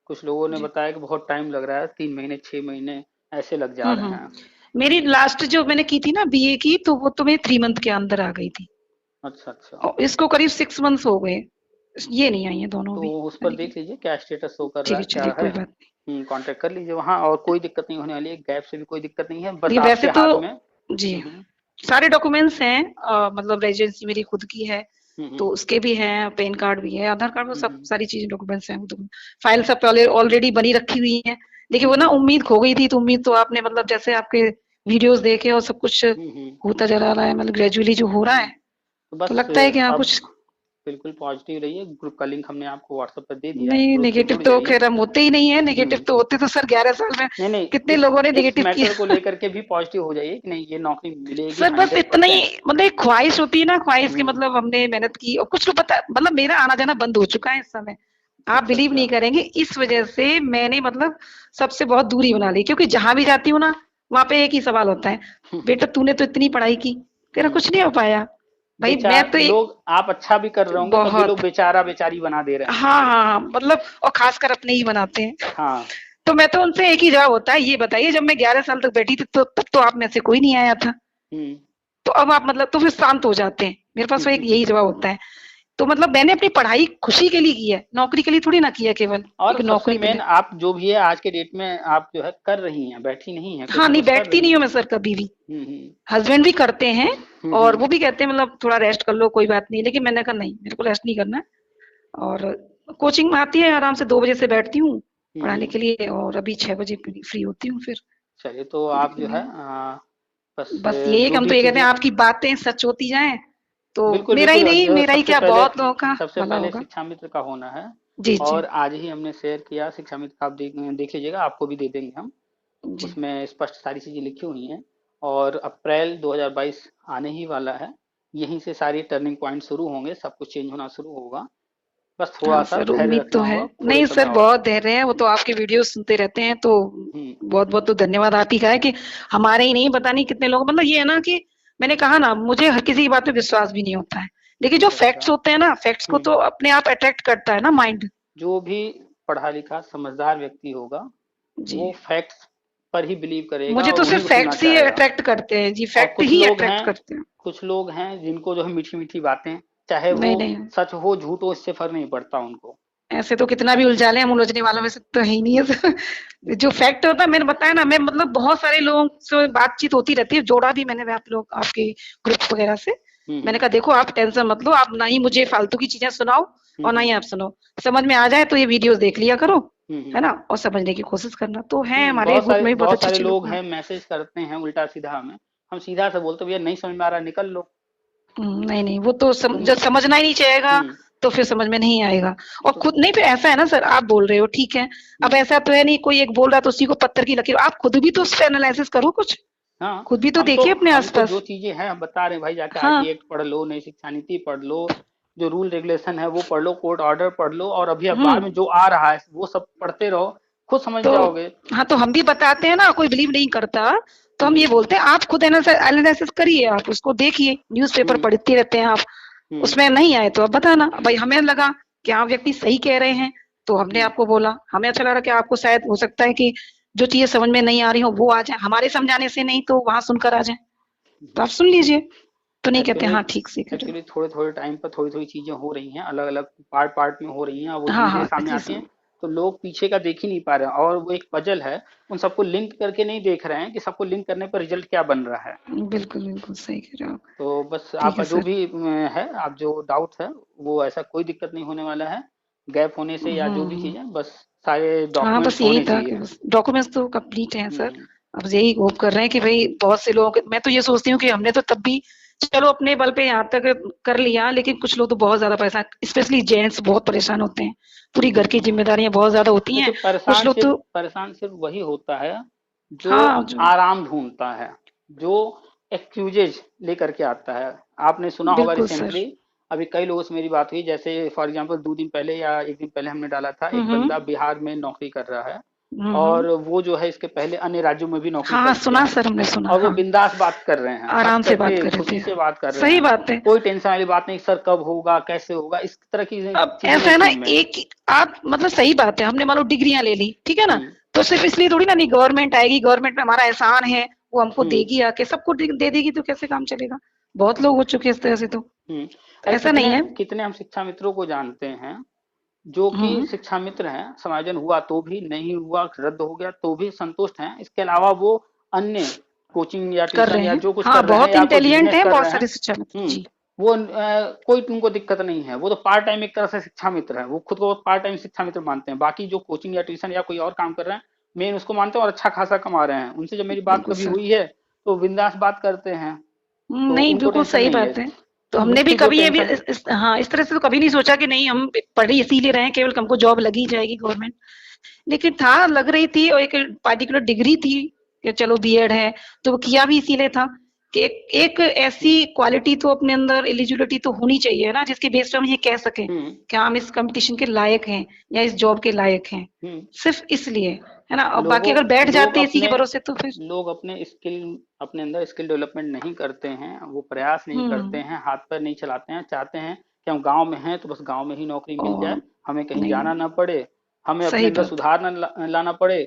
कुछ लोगों ने जी। बताया कि बहुत टाइम लग रहा है, 3 महीने 6 महीने ऐसे लग जा रहे हैं। मेरी लास्ट जो मैंने की थी ना बीए की, तो वो तो मेरी 3 मंथ के अंदर आ गई थी, अच्छा अच्छा। और इसको करीब 6 मंथ्स हो गए। ये नहीं आई है दोनों तो भी, उस पर यानी कि। देख लीजिए क्या स्टेटस शो कर रहा चलिए है, क्या चलिए, है। कोई बात नहीं। कांटेक्ट कर लीजिए वहाँ, और कोई दिक्कत नहीं होने वाली है, गैप से भी कोई दिक्कत नहीं है, बस देखिए वैसे आपके तो हाथ में। जी, हम्म सारे डॉक्यूमेंट्स हैं, मतलब रेजिडेंसी मेरी खुद की है, तो हम्म उसके भी हैं, पैन कार्ड भी है, आधार कार्ड में, सब हम्म सारी चीजें डॉक्यूमेंट्स हैं, वो तो फाइल सब पहले ऑलरेडी बनी रखी हुई है। देखिए वो ना हम्म उम्मीद खो गई थी, तो उम्मीद तो आपने मतलब जैसे आपके वीडियोस देखे और सब कुछ हम्म होता चला रहा है, मतलब ग्रेजुअली जो हो रहा है, तो तो बस लगता है कि हाँ अब कुछ। बिल्कुल पॉजिटिव रहिए। ग्रुप का लिंक हमने आपको व्हाट्सएप पर दे दिया है, नहीं, ग्रुप से नेगेटिव जुड़ तो जाइए। खैर हम होते ही नहीं है, नेगेटिव हम्म तो होते तो सर 11 साल में नहीं नहीं, कितने इस लोगों ने इस नेगेटिव मैटर को किया। लेकर के भी पॉजिटिव हो जाइए कि नहीं, ये नौकरी मिलेगी सर बस इतना ही, 100%। मतलब एक ख्वाहिश होती है ना, ख्वाहिश के हम्म मतलब हमने मेहनत की, और कुछ लोग पता मतलब मेरा आना जाना बंद हो चुका है इस समय, आप अच्छा बिलीव अच्छा। नहीं करेंगे, इस वजह से मैंने मतलब सबसे बहुत दूरी बना ली, क्योंकि जहां भी जाती हूँ ना, वहां पे एक ही सवाल होता है, बेटा तूने तो इतनी पढ़ाई की, तेरा कुछ नहीं हो पाया। भाई मैं बेचार तो लोग, आप अच्छा भी कर रहे होंगे तब भी लोग बहुत। बेचारा बेचारी बना दे रहे हैं। हाँ हाँ हाँ, मतलब और खासकर अपने ही बनाते हैं। हाँ। तो मैं तो उनसे एक ही जवाब होता है, ये बताइए जब मैं 11 साल तक बैठी थी, तो तब तो आप में से कोई नहीं आया था, हम्म तो अब आप मतलब तो फिर शांत हो जाते हैं। मेरे पास वो एक हम्म। यही जवाब होता है। तो मतलब मैंने अपनी पढ़ाई खुशी के लिए की है, नौकरी के लिए थोड़ी ना किया, केवल और एक सबसे नौकरी मेन, मिले। आप जो भी है आज के डेट में, आप जो है कर रही हैं, बैठी नहीं है, कुछ हाँ, ना नहीं कुछ कर बैठती रही नहीं हूँ हैं। मैं सर कभी भी। हम्म हस्बैंड भी करते हैं, और हम्म। वो भी कहते हैं मतलब थोड़ा रेस्ट कर लो, कोई बात नहीं, लेकिन मैंने कहा नहीं, मेरे को रेस्ट नहीं करना है। और कोचिंग में आती है, आराम से 2 बजे से बैठती हूँ पढ़ाने हम्म। के लिए, और अभी 6 बजे फ्री होती हूँ फिर। चलिए, तो आप जो है इसलिए बस बस यही है कि जो हम भी तो ये कहते चीजें, हैं आपकी बातें सच होती जाएं, तो बिल्कुल मेरा ही बिल्कुल, नहीं, मेरा ही सबसे क्या, पहले, बहुत लोगों का सबसे भला पहले होगा। शिक्षा मित्र का होना है। जी जी। और आज ही हमने शेयर किया शिक्षा मित्र का, आप देख लीजिएगा, आपको भी दे देंगे हम। जी। उसमें स्पष्ट सारी चीजें लिखी हुई हैं। और अप्रैल 2022 आने ही वाला है। यहीं से सारी टर्निंग पॉइंट शुरू होंगे, सब कुछ चेंज होना शुरू होगा। बस थोड़ा हाँ सा सर, धैर्य उम्मीद तो रखना है। होगा, थोड़े नहीं समय सर, और। बहुत धैर्य है, वो तो आपके वीडियो सुनते रहते हैं, तो हम्म। बहुत बहुत तो धन्यवाद आप ही का है कि हमारे ही नहीं, पता नहीं कितने लोग, मतलब ये है ना कि मैंने कहा ना, मुझे हर किसी की बात पे विश्वास भी नहीं होता है, लेकिन जो अच्छा अच्छा। फैक्ट्स होते हैं ना, फैक्ट्स को हम्म। तो अपने आप अट्रैक्ट करता है ना माइंड। जो भी पढ़ा लिखा समझदार व्यक्ति होगा, जी। वो फैक्ट्स पर ही बिलीव करेगा मुझे और तो उन्हीं सिर्फ को सुनना फैक्ट्स ही चाहेगा। अट्रैक्ट करते हैं जी, और फैक्ट ही अट्रैक्ट करते हैं। कुछ लोग हैं जिनको जो है मीठी मीठी बातें, चाहे वो नहीं नहीं, सच हो झूठ हो, इससे फर्क नहीं पड़ता उनको। ऐसे तो कितना भी उलझा ले, हम उलझने वालों में से तो है ही नहीं है सर। जो फैक्ट होता है, मैंने बताया ना, मैं मतलब बहुत सारे लोगों से बातचीत होती रहती है, जोड़ा भी मैंने आप लोग आपके ग्रुप वगैरह से। मैंने हम्म कहा देखो, आप टेंशन मत लो, आप ना ही मुझे फालतू की चीजें सुनाओ हम्म और ना हम्म ही आप सुनो। समझ में आ जाए तो ये वीडियोस देख लिया करो, है हम्म। ना, और समझने की कोशिश करना। तो है हमारे ग्रुप में भी बहुत बहुत अच्छे सारे अच्छे लोग लोग हैं। हैं मैसेज करते हैं उल्टा सीधा हमें। हम सीधा से बोलते भैया नहीं समझ में आ रहा, निकल लो नहीं नहीं, वो तो तुम। जब समझना ही नहीं चाहेगा हम्म। तो फिर समझ में नहीं आएगा। और तो खुद नहीं, फिर ऐसा है ना सर, आप बोल रहे हो ठीक है, अब हम्म। ऐसा तो है नहीं कोई एक बोल रहा तो उसी को पत्थर की लकीर, आप खुद भी तो उस पे एनालिसिस करो कुछ, हाँ, खुद भी तो देखिए अपने हम तो जो आसपास। चीजें हैं हम बता रहे हैं भाई, जाके हाँ। आईटी एक्ट पढ़ लो, नई शिक्षा नीति पढ़ लो, जो रूल रेगुलेशन है वो पढ़ लो, कोर्ट ऑर्डर पढ़ लो, और अभी अखबार में हम्म। जो आ रहा है वो सब पढ़ते रहो, खुद समझ तो जाओगे। हाँ, तो हम भी बताते हैं ना, कोई बिलीव नहीं करता तो हम ये हम्म बोलते हैं आप खुद एनालिसिस करिए, आप उसको देखिए, न्यूज़पेपर हम्म पढ़ते रहते हैं आप, हम्म उसमें नहीं आए तो आप बताना। भाई हमें लगा कि हाँ व्यक्ति सही कह रहे हैं, तो हमने हम्म आपको बोला, हमें अच्छा लगा कि आपको शायद हो सकता है कि जो चीजें समझ में नहीं आ रही हो वो आ जाए, हमारे समझाने से नहीं तो वहां सुनकर आ जाए, तो आप सुन लीजिए, तो नहीं कहते एक्चुअली हाँ ठीक से कर रहे एक्चुअली थोड़े थोड़े टाइम पर थोड़ी थोड़ी चीजें हो रही हैं, अलग अलग पार्ट पार्ट में हो रही हैं, और वो हो। हाँ धीरे धीरे हाँ सामने जी आती हैं। सर। तो लोग पीछे का देख ही नहीं पा रहे हैं, और वो एक पजल है, उन सबको लिंक करके नहीं देख रहे हैं कि सबको लिंक करने पर रिजल्ट क्या बन रहा है। बिल्कुल बिल्कुल सही कह रहे हो आप। तो बस ठीक आपका है जो सर। भी है, आप जो डाउट है, वो ऐसा कोई दिक्कत नहीं होने वाला है, गैप होने से या जो भी हम्म। चीज़ें, बस सारे हाँ बस डॉक्यूमेंट्स यही होने था कि चाहिए। बस डॉक्यूमेंट्स तो कंप्लीट हैं सर। हम्म अब यही होप कर रहे हैं कि भाई बहुत से लोगों के, मैं तो ये सोचती हूँ कि हमने तो तब भी चलो अपने बल पे यहाँ तक कर लिया, लेकिन कुछ लोग तो बहुत ज्यादा परेशान, स्पेशली जेंट्स बहुत परेशान होते हैं, पूरी घर की हम्म। जिम्मेदारियां बहुत ज्यादा होती हैं। देखिए, कुछ लोग तो परेशान सिर्फ वही होता है जो हाँ जो आराम ढूंढता है, जो एक्सक्यूजेज लेकर के आता है। आपने सुना होगा बिल्कुल सर। रिसेंटली, अभी कई लोगों से मेरी बात हुई, जैसे फॉर एग्जांपल 2 दिन पहले या 1 दिन पहले हमने डाला था, एक हम्म। बंदा बिहार में नौकरी कर रहा है, हम्म। और वो जो है इसके पहले अन्य राज्यों में भी नौकरी हाँ कर हाँ चुके सुना हैं, सर, हमने सुना और वो हाँ। बिंदास बात कर रहे हैं, हंस आराम से बात करके कर रहे खुशी थे। से बात कर रहे सही हैं। बात है। कोई टेंशन वाली बात नहीं, सर कब होगा, कैसे होगा, इस तरह की अब चीजें ऐसा नहीं है ना, थी उनमें। एक आप मतलब सही बात है, हमने मान लो डिग्रियां ले ली, ठीक है ना, हम्म तो सिर्फ इसलिए थोड़ी ना, नहीं गवर्नमेंट आएगी, गवर्नमेंट में हमारा एहसान है, वो हमको हम्म देगी आके, सबको दे देगी तो कैसे काम चलेगा। बहुत लोग हो चुके हैं इस तरह से हम्म। तो अरे ऐसा नहीं कितने है। कितने हम शिक्षा मित्रों को जानते हैं जो कि हम्म। शिक्षा मित्र हैं, समायोजन हुआ तो भी, नहीं हुआ रद्द हो गया तो भी संतुष्ट हैं, इसके अलावा वो अन्य कोचिंग या कर ट्यूशन रहे या हैं, जो कुछ हाँ कर रहे हैं, बहुत या कोई इंटेलिजेंट बिजनेस है कर बहुत रहे हैं। सारे शिक्षा मित्र हम्म। जी। वो कोई उनको दिक्कत नहीं है, वो तो पार्ट टाइम एक तरह से शिक्षा मित्र है, वो खुद को पार्ट टाइम शिक्षा मित्र मानते हैं। बाकी जो कोचिंग या ट्यूशन या कोई और काम कर रहे हैं, मेन उसको मानते हैं, और अच्छा खासा कमा रहे हैं। उनसे जब मेरी बात बिल्कुल कभी सर। हुई है तो बिंदास बात करते हैं, तो नहीं उनको बिल्कुल टेंशन सही नहीं है। बात है। तो तो हमने भी मुझे जो कभी ये भी टेंशन। हाँ इस तरह से तो कभी नहीं सोचा कि नहीं हम पढ़े इसीलिए रहे केवल हमको जॉब लगी जाएगी गवर्नमेंट, लेकिन था लग रही थी, और एक पर्टिकुलर डिग्री थी कि चलो बीएड है, तो वो किया भी इसीलिए था कि एक ऐसी हम्म क्वालिटी तो अपने अंदर एलिजिबिलिटी तो होनी चाहिए ना, जिसके बेस पे हम ये कह सकें हम्म कि हम इस कंपटीशन के लायक हैं या इस जॉब के लायक हैं, हम्म। सिर्फ इसलिए, है ना। और बाकी लोगों अगर बैठ लोग जाते हैं इसी के अपने भरोसे तो फिर लोग अपने स्किल, अपने अंदर स्किल डेवलपमेंट नहीं करते हैं, वो प्रयास नहीं करते हम्म। हैं, हाथ पैर नहीं चलाते हैं, चाहते हैं कि हम गांव में हैं तो बस गांव में ही नौकरी मिल और जाए, हमें कहीं नहीं, जाना ना पड़े, हमें अपने सही अंदर बात है। सुधार लाना पड़े,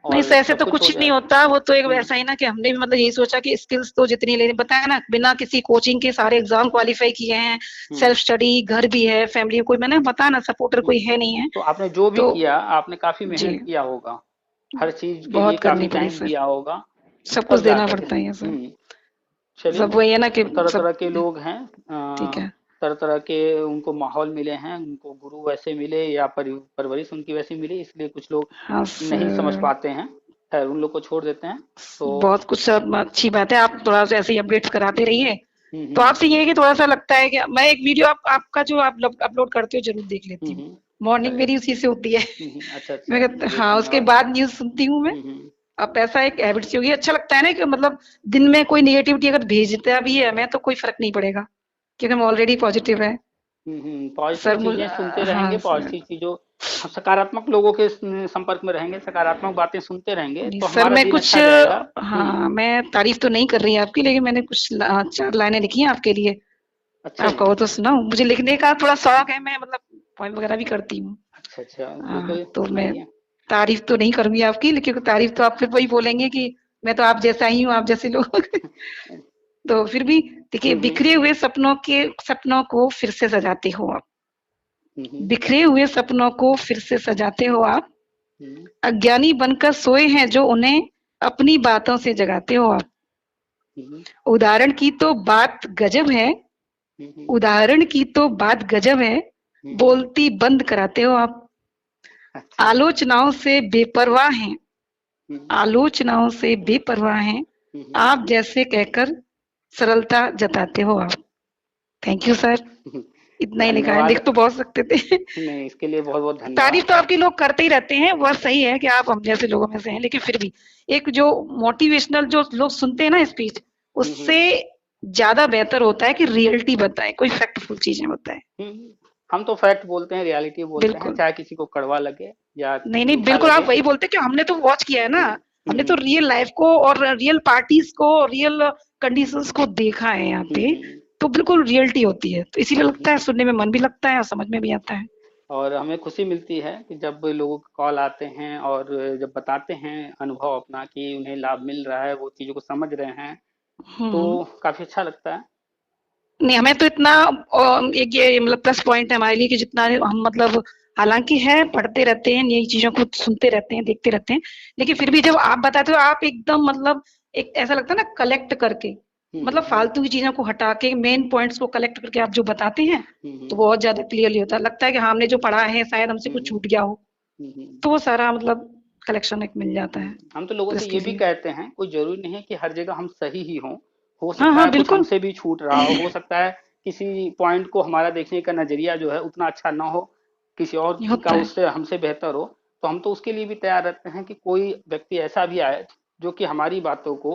नहीं और सर, ऐसे सब तो कुछ हो कुछ नहीं जाए। होता, वो तो एक हम्म वैसा ही ना कि हमने भी मतलब यही सोचा कि स्किल्स तो जितनी लेनी, बताया ना, बिना किसी कोचिंग के सारे एग्जाम क्वालिफाई किए हैं, हम्म सेल्फ स्टडी, घर भी है, फैमिली कोई, मैंने बताया ना सपोर्टर हम्म। कोई है नहीं है। तो आपने जो भी तो किया, आपने काफी जी, मेहनत किया होगा, हर चीज के लिए बहुत करनी काफी पड़ी टाइम सर, दिया होगा, सब कुछ तब जा देना करके। पड़ता है ये सर। चलिए। सब वही है ना कि तो तरह सब तरह के लोग हैं, ठीक है। तरह तरह के उनको माहौल मिले हैं, उनको गुरु वैसे मिले या परवरिश उनकी वैसी मिली, इसलिए कुछ लोग हाँ नहीं समझ सर, पाते हैं। खैर उन लोग को छोड़ देते हैं। तो बहुत कुछ सब अच्छी बात है, आप थोड़ा सा ऐसे ही अपडेट्स कराते रहिए। तो हम्म आपसे ये है कि थोड़ा सा लगता है कि मैं एक वीडियो आपका जो आप अपलोड करते हो जरूर देख लेती हूँ। मॉर्निंग अरे मेरी उसी से होती है। अच्छा मैं अच्छा, कहता चलिए हाँ, उसके धन्यवाद। बाद न्यूज़ सुनती हूँ मैं। हम्म अब ऐसा एक हैबिट सी होगी, अच्छा लगता है ना कि मतलब दिन में कोई नेगेटिविटी अगर भेजता भी है हमें तो कोई फ़र्क नहीं पड़ेगा, क्योंकि हम ऑलरेडी पॉजिटिव हैं। पॉजिटिव सर चीजें सुनते हाँ रहेंगे, सर। पॉजिटिव चीजों, हम सकारात्मक लोगों के संपर्क में रहेंगे, सकारात्मक बातें सुनते रहेंगे नहीं तो सर, हमारा मैं दिन कुछ अच्छा जाएगा। हाँ, मैं तारीफ़ तो नहीं कर रही आपकी, लेकिन मैंने कुछ 4 लाइनें लिखी हैं आपके लिए। अच्छा आप जी। कहो तो सुनाऊँ? मुझे लिखने का थोड़ा शौक है, मैं मतलब पोएम वगैरह भी करती हूँ। अच्छा अच्छा, हाँ, बिल्कुल तो मैं सुनाइए। तारीफ़ तो नहीं करूँगी आपकी, लेकिन तारीफ़ तो आप फिर वही बोलेंगे कि मैं तो आप जैसा ही हूँ, आप जैसे लोग। तो फिर भी देखिए, हम्म बिखरे हुए सपनों को फिर से सजाते हो आप। हम्म बिखरे हुए सपनों को फिर से सजाते हो आप। हम्म अज्ञानी बनकर सोए हैं जो उन्हें अपनी बातों से जगाते हो आप। हम्म उदाहरण की तो बात गजब है, हम्म उदाहरण की तो बात गजब है, हम्म, बोलती बंद कराते हो आप। अच्छा। आलोचनाओं से बेपरवाह हैं, हम्म आलोचनाओं से बेपरवाह हैं, हम्म आप जैसे कहकर सरलता जताते हो आप। Thank you sir. इतना ही लिखा है, धन्यवाद। लिख तो बहुत सकते थे। नहीं, इसके लिए बहुत बहुत तारीफ धन्यवाद। तो आपकी लोग करते ही रहते हैं, वह सही है कि आप हम जैसे लोगों में से हैं, लेकिन फिर भी एक जो मोटिवेशनल जो लोग सुनते हैं ना स्पीच, हम्म उससे ज्यादा बेहतर होता है कि रियलिटी बताए, कोई फैक्टफुल चीजें बताए। हम्म, हम तो फैक्ट बोलते हैं, रियलिटी बोलते हैं, बिल्कुल। चाहे किसी को कड़वा लगे या नहीं नहीं, मीठा बिल्कुल आप लगे। वही बोलते हैं कि हमने तो वॉच किया है ना, हमने तो हम्म रियल लाइफ को और रियल पार्टीज को, रियल कंडीशंस को देखा है यहाँ पे। हम्म तो बिल्कुल रियलिटी होती है, तो इसीलिए लगता है हम्म। सुनने में मन भी लगता है और समझ में भी आता है। और हमें खुशी मिलती है कि जब लोगों के कॉल आते हैं और जब बताते हैं अनुभव अपना कि उन्हें लाभ मिल रहा है, वो चीज़ों को समझ रहे हैं, तो हम्म। काफ़ी अच्छा लगता है। नहीं, हमें तो इतना एक ये मतलब प्लस पॉइंट है हमारे लिए कि जितना हम मतलब हालांकि है पढ़ते रहते हैं, नई चीजों को सुनते रहते हैं, देखते रहते हैं, लेकिन फिर भी जब आप बताते हो आप एकदम मतलब एक ऐसा लगता है ना कलेक्ट करके, मतलब हम्म फालतू की चीजों को हटा के मेन पॉइंट्स को कलेक्ट करके आप जो बताते हैं, तो हम्म बहुत ज्यादा क्लियरली होता है, लगता है कि हाँ, हमने जो पढ़ा है शायद हमसे कुछ हम्म छूट गया हो, हम्म तो वो सारा मतलब कलेक्शन एक मिल जाता है। हम तो लोगों तो से इसके ये भी लिए कहते हैं, कोई जरूरी नहीं है कि हर जगह हम सही ही हों, हो हाँ सकता हाँ है कुछ बिल्कुल। हमसे भी छूट रहा हो सकता है किसी पॉइंट को हमारा देखने का नजरिया जो है उतना अच्छा ना हो, किसी और ये का होता है। उससे हमसे बेहतर हो, तो हम तो उसके लिए भी तैयार रहते हैं कि कोई व्यक्ति ऐसा भी आए जो कि हमारी बातों को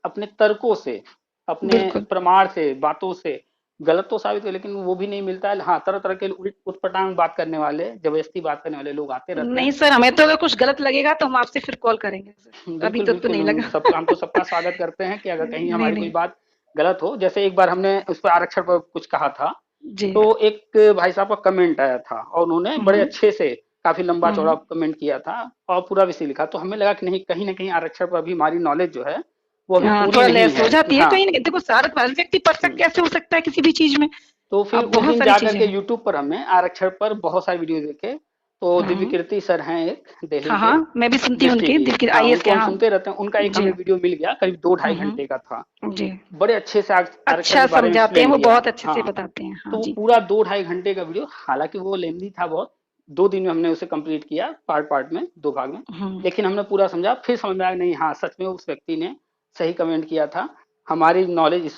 अपने तर्कों से, अपने बिल्कुल। प्रमाण से, बातों से गलत तो साबित है, लेकिन वो भी नहीं मिलता है। हाँ, तरह तरह के उटपटांग बात करने वाले, जबरदस्ती बात करने वाले लोग आते रहते नहीं हैं। सर, हमें तो अगर कुछ गलत लगेगा तो हम आपसे फिर कॉल करेंगे सर, अभी बिल्कुल तक तो बिल्कुल, नहीं हम लगा। सब हम तो सबका स्वागत करते हैं कि अगर कहीं नहीं हमारी कोई नहीं। बात गलत हो, जैसे एक बार हमने उस पर आरक्षण पर कुछ कहा था, जी। तो एक भाई साहब का कमेंट आया था और उन्होंने बड़े हम्म। अच्छे से काफी लंबा चौड़ा हम्म। कमेंट किया था और पूरा विषय लिखा, तो हमें लगा कि नहीं, कहीं ना कहीं आरक्षण पर अभी हमारी नॉलेज जो है वो अभी हाँ, पूरी थोड़ा नहीं लेस हो है कि जाती है हाँ। कहीं ना कहीं, देखो सारा हर व्यक्ति परफेक्ट हम्म, कैसे हो सकता है किसी भी चीज में। तो फिर अब उस बहुत दिन सारी जा चीजें करके हैं। यूट्यूब पर हमने आरक्षण पर बहुत सारे वीडियो देखे, तो दिव्य हम्म। कीर्ति सर हैं एक दिल्ली हाँ के हाँ, मैं भी सुनती हूँ उनके दृष्टिहीन, दिल की हाँ आईएएस के। उनको हम हाँ। सुनते रहते हैं, उनका एक जी। हमें वीडियो मिल गया करीब 2 ढाई घंटे का था, जी। बड़े अच्छे से आरक्षण अच्छा के बारे में समझाते हैं एक्सप्लेन वो, किया। बहुत अच्छे से हाँ, बताते हैं। हाँ तो वो जी। पूरा 2 ढाई घंटे का वीडियो, हालांकि वो लेंदी था बहुत, 2 दिन में हमने उसे कंप्लीट किया, पार्ट पार्ट में, 2 भाग में, हम्म। लेकिन हमने पूरा समझा, फिर समझ में आया नहीं, हाँ सच में उस व्यक्ति ने सही कमेंट किया था, हमारी नॉलेज इस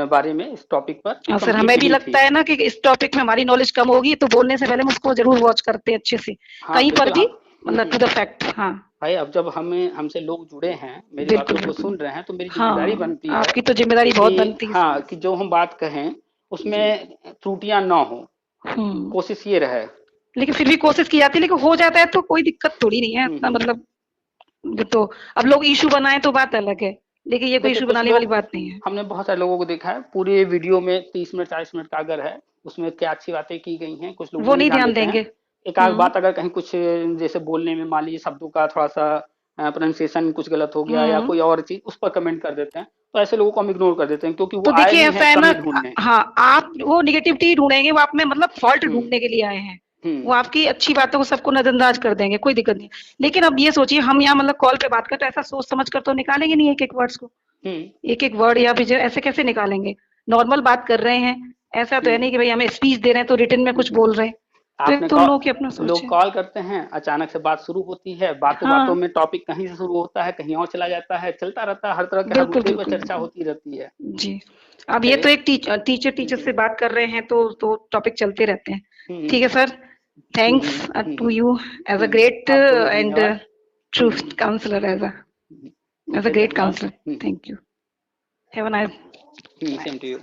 बारे में, इस टॉपिक पर और सर कंप्लीट हमें भी नहीं लगता थी। है ना कि इस टॉपिक में हमारी नॉलेज कम होगी, तो बोलने से पहले हम उसको जरूर वॉच करते हैं अच्छे से, हाँ कहीं पर बिल्कुल, भी, हम मतलब टू द फैक्ट। हाँ। भाई अब जब हमें हमसे लोग जुड़े हैं, मेरी बिल्कुल बातों को बिल्कुल। सुन रहे हैं, तो मेरी जिम्मेदारी हाँ, बनती है आपकी तो जिम्मेदारी कि बहुत बनती है हाँ, इसमें। कि जो हम बात कहें जी। उसमें त्रुटियां ना हो, हम्म। कोशिश ये रहे। लेकिन फिर भी कोशिश की जाती है, लेकिन हो जाता है तो कोई दिक्कत थोड़ी नहीं है इतना, हम्म। मतलब वो तो अब लोग इशू बनाए तो बात अलग है, लेकिन ये कोई देखिए इशू कुछ बनाने वाली लोग, बात नहीं है। हमने बहुत सारे लोगों को देखा है, पूरे वीडियो में 30 मिनट 40 मिनट का अगर है, उसमें क्या अच्छी बातें की गई हैं, कुछ लोग वो वो नहीं नहीं ध्यान ध्यान देते हैं। देंगे। एक आध हम्म। बात अगर कहीं कुछ जैसे बोलने में मान लीजिए शब्दों का थोड़ा सा प्रोनाउंसिएशन कुछ गलत हो गया या हम्म। कोई और चीज, उस पर कमेंट कर देते हैं, तो ऐसे लोगों को हम इग्नोर कर देते हैं, क्योंकि वो तो आए देखिए नहीं ऐसा हैं है ना, कमी ढूंढने। हाँ, आप वो निगेटिविटी ढूंढेंगे, वो आप में मतलब फॉल्ट हम्म ढूंढने के लिए आए हैं। हम्म वो आपकी अच्छी बातों को सबको नजरअंदाज कर देंगे, कोई दिक्कत नहीं। लेकिन अब ये सोचिए, हम यहाँ मतलब कॉल पे बात करते हैं, ऐसा सोच समझ कर तो निकालेंगे नहीं एक एक वर्ड्स को, हम्म एक एक वर्ड या फिर ऐसे कैसे निकालेंगे। नॉर्मल बात कर रहे हैं, ऐसा तो है हम्म नहीं कि भाई हमें स्पीच दे रहे हैं तो रिटर्न में कुछ हम्म। बोल रहे हैं। तो एक तो उन लोगों की अपना सोच लोग है। कॉल करते हैं, अचानक से बात शुरू होती है, बातों हाँ, बातों में टॉपिक कहीं से शुरू होता है, कहीं और चला जाता है, चलता रहता है, हर तरह के हर बिल्कुल, मुद्दे पर बिल्कुल, चर्चा बिल्कुल। होती रहती है। जी। अब ये चलिए। तो एक टीचर टीचर से बात कर रहे हैं तो टॉपिक चलते रहते हैं। हम्म ठीक है sir. Hmm thanks to you as a great आपको भी एंड धन्यवाद। True counsellor as a okay, great धन्यवाद। Counsellor. Thank you. Have a nice same to you.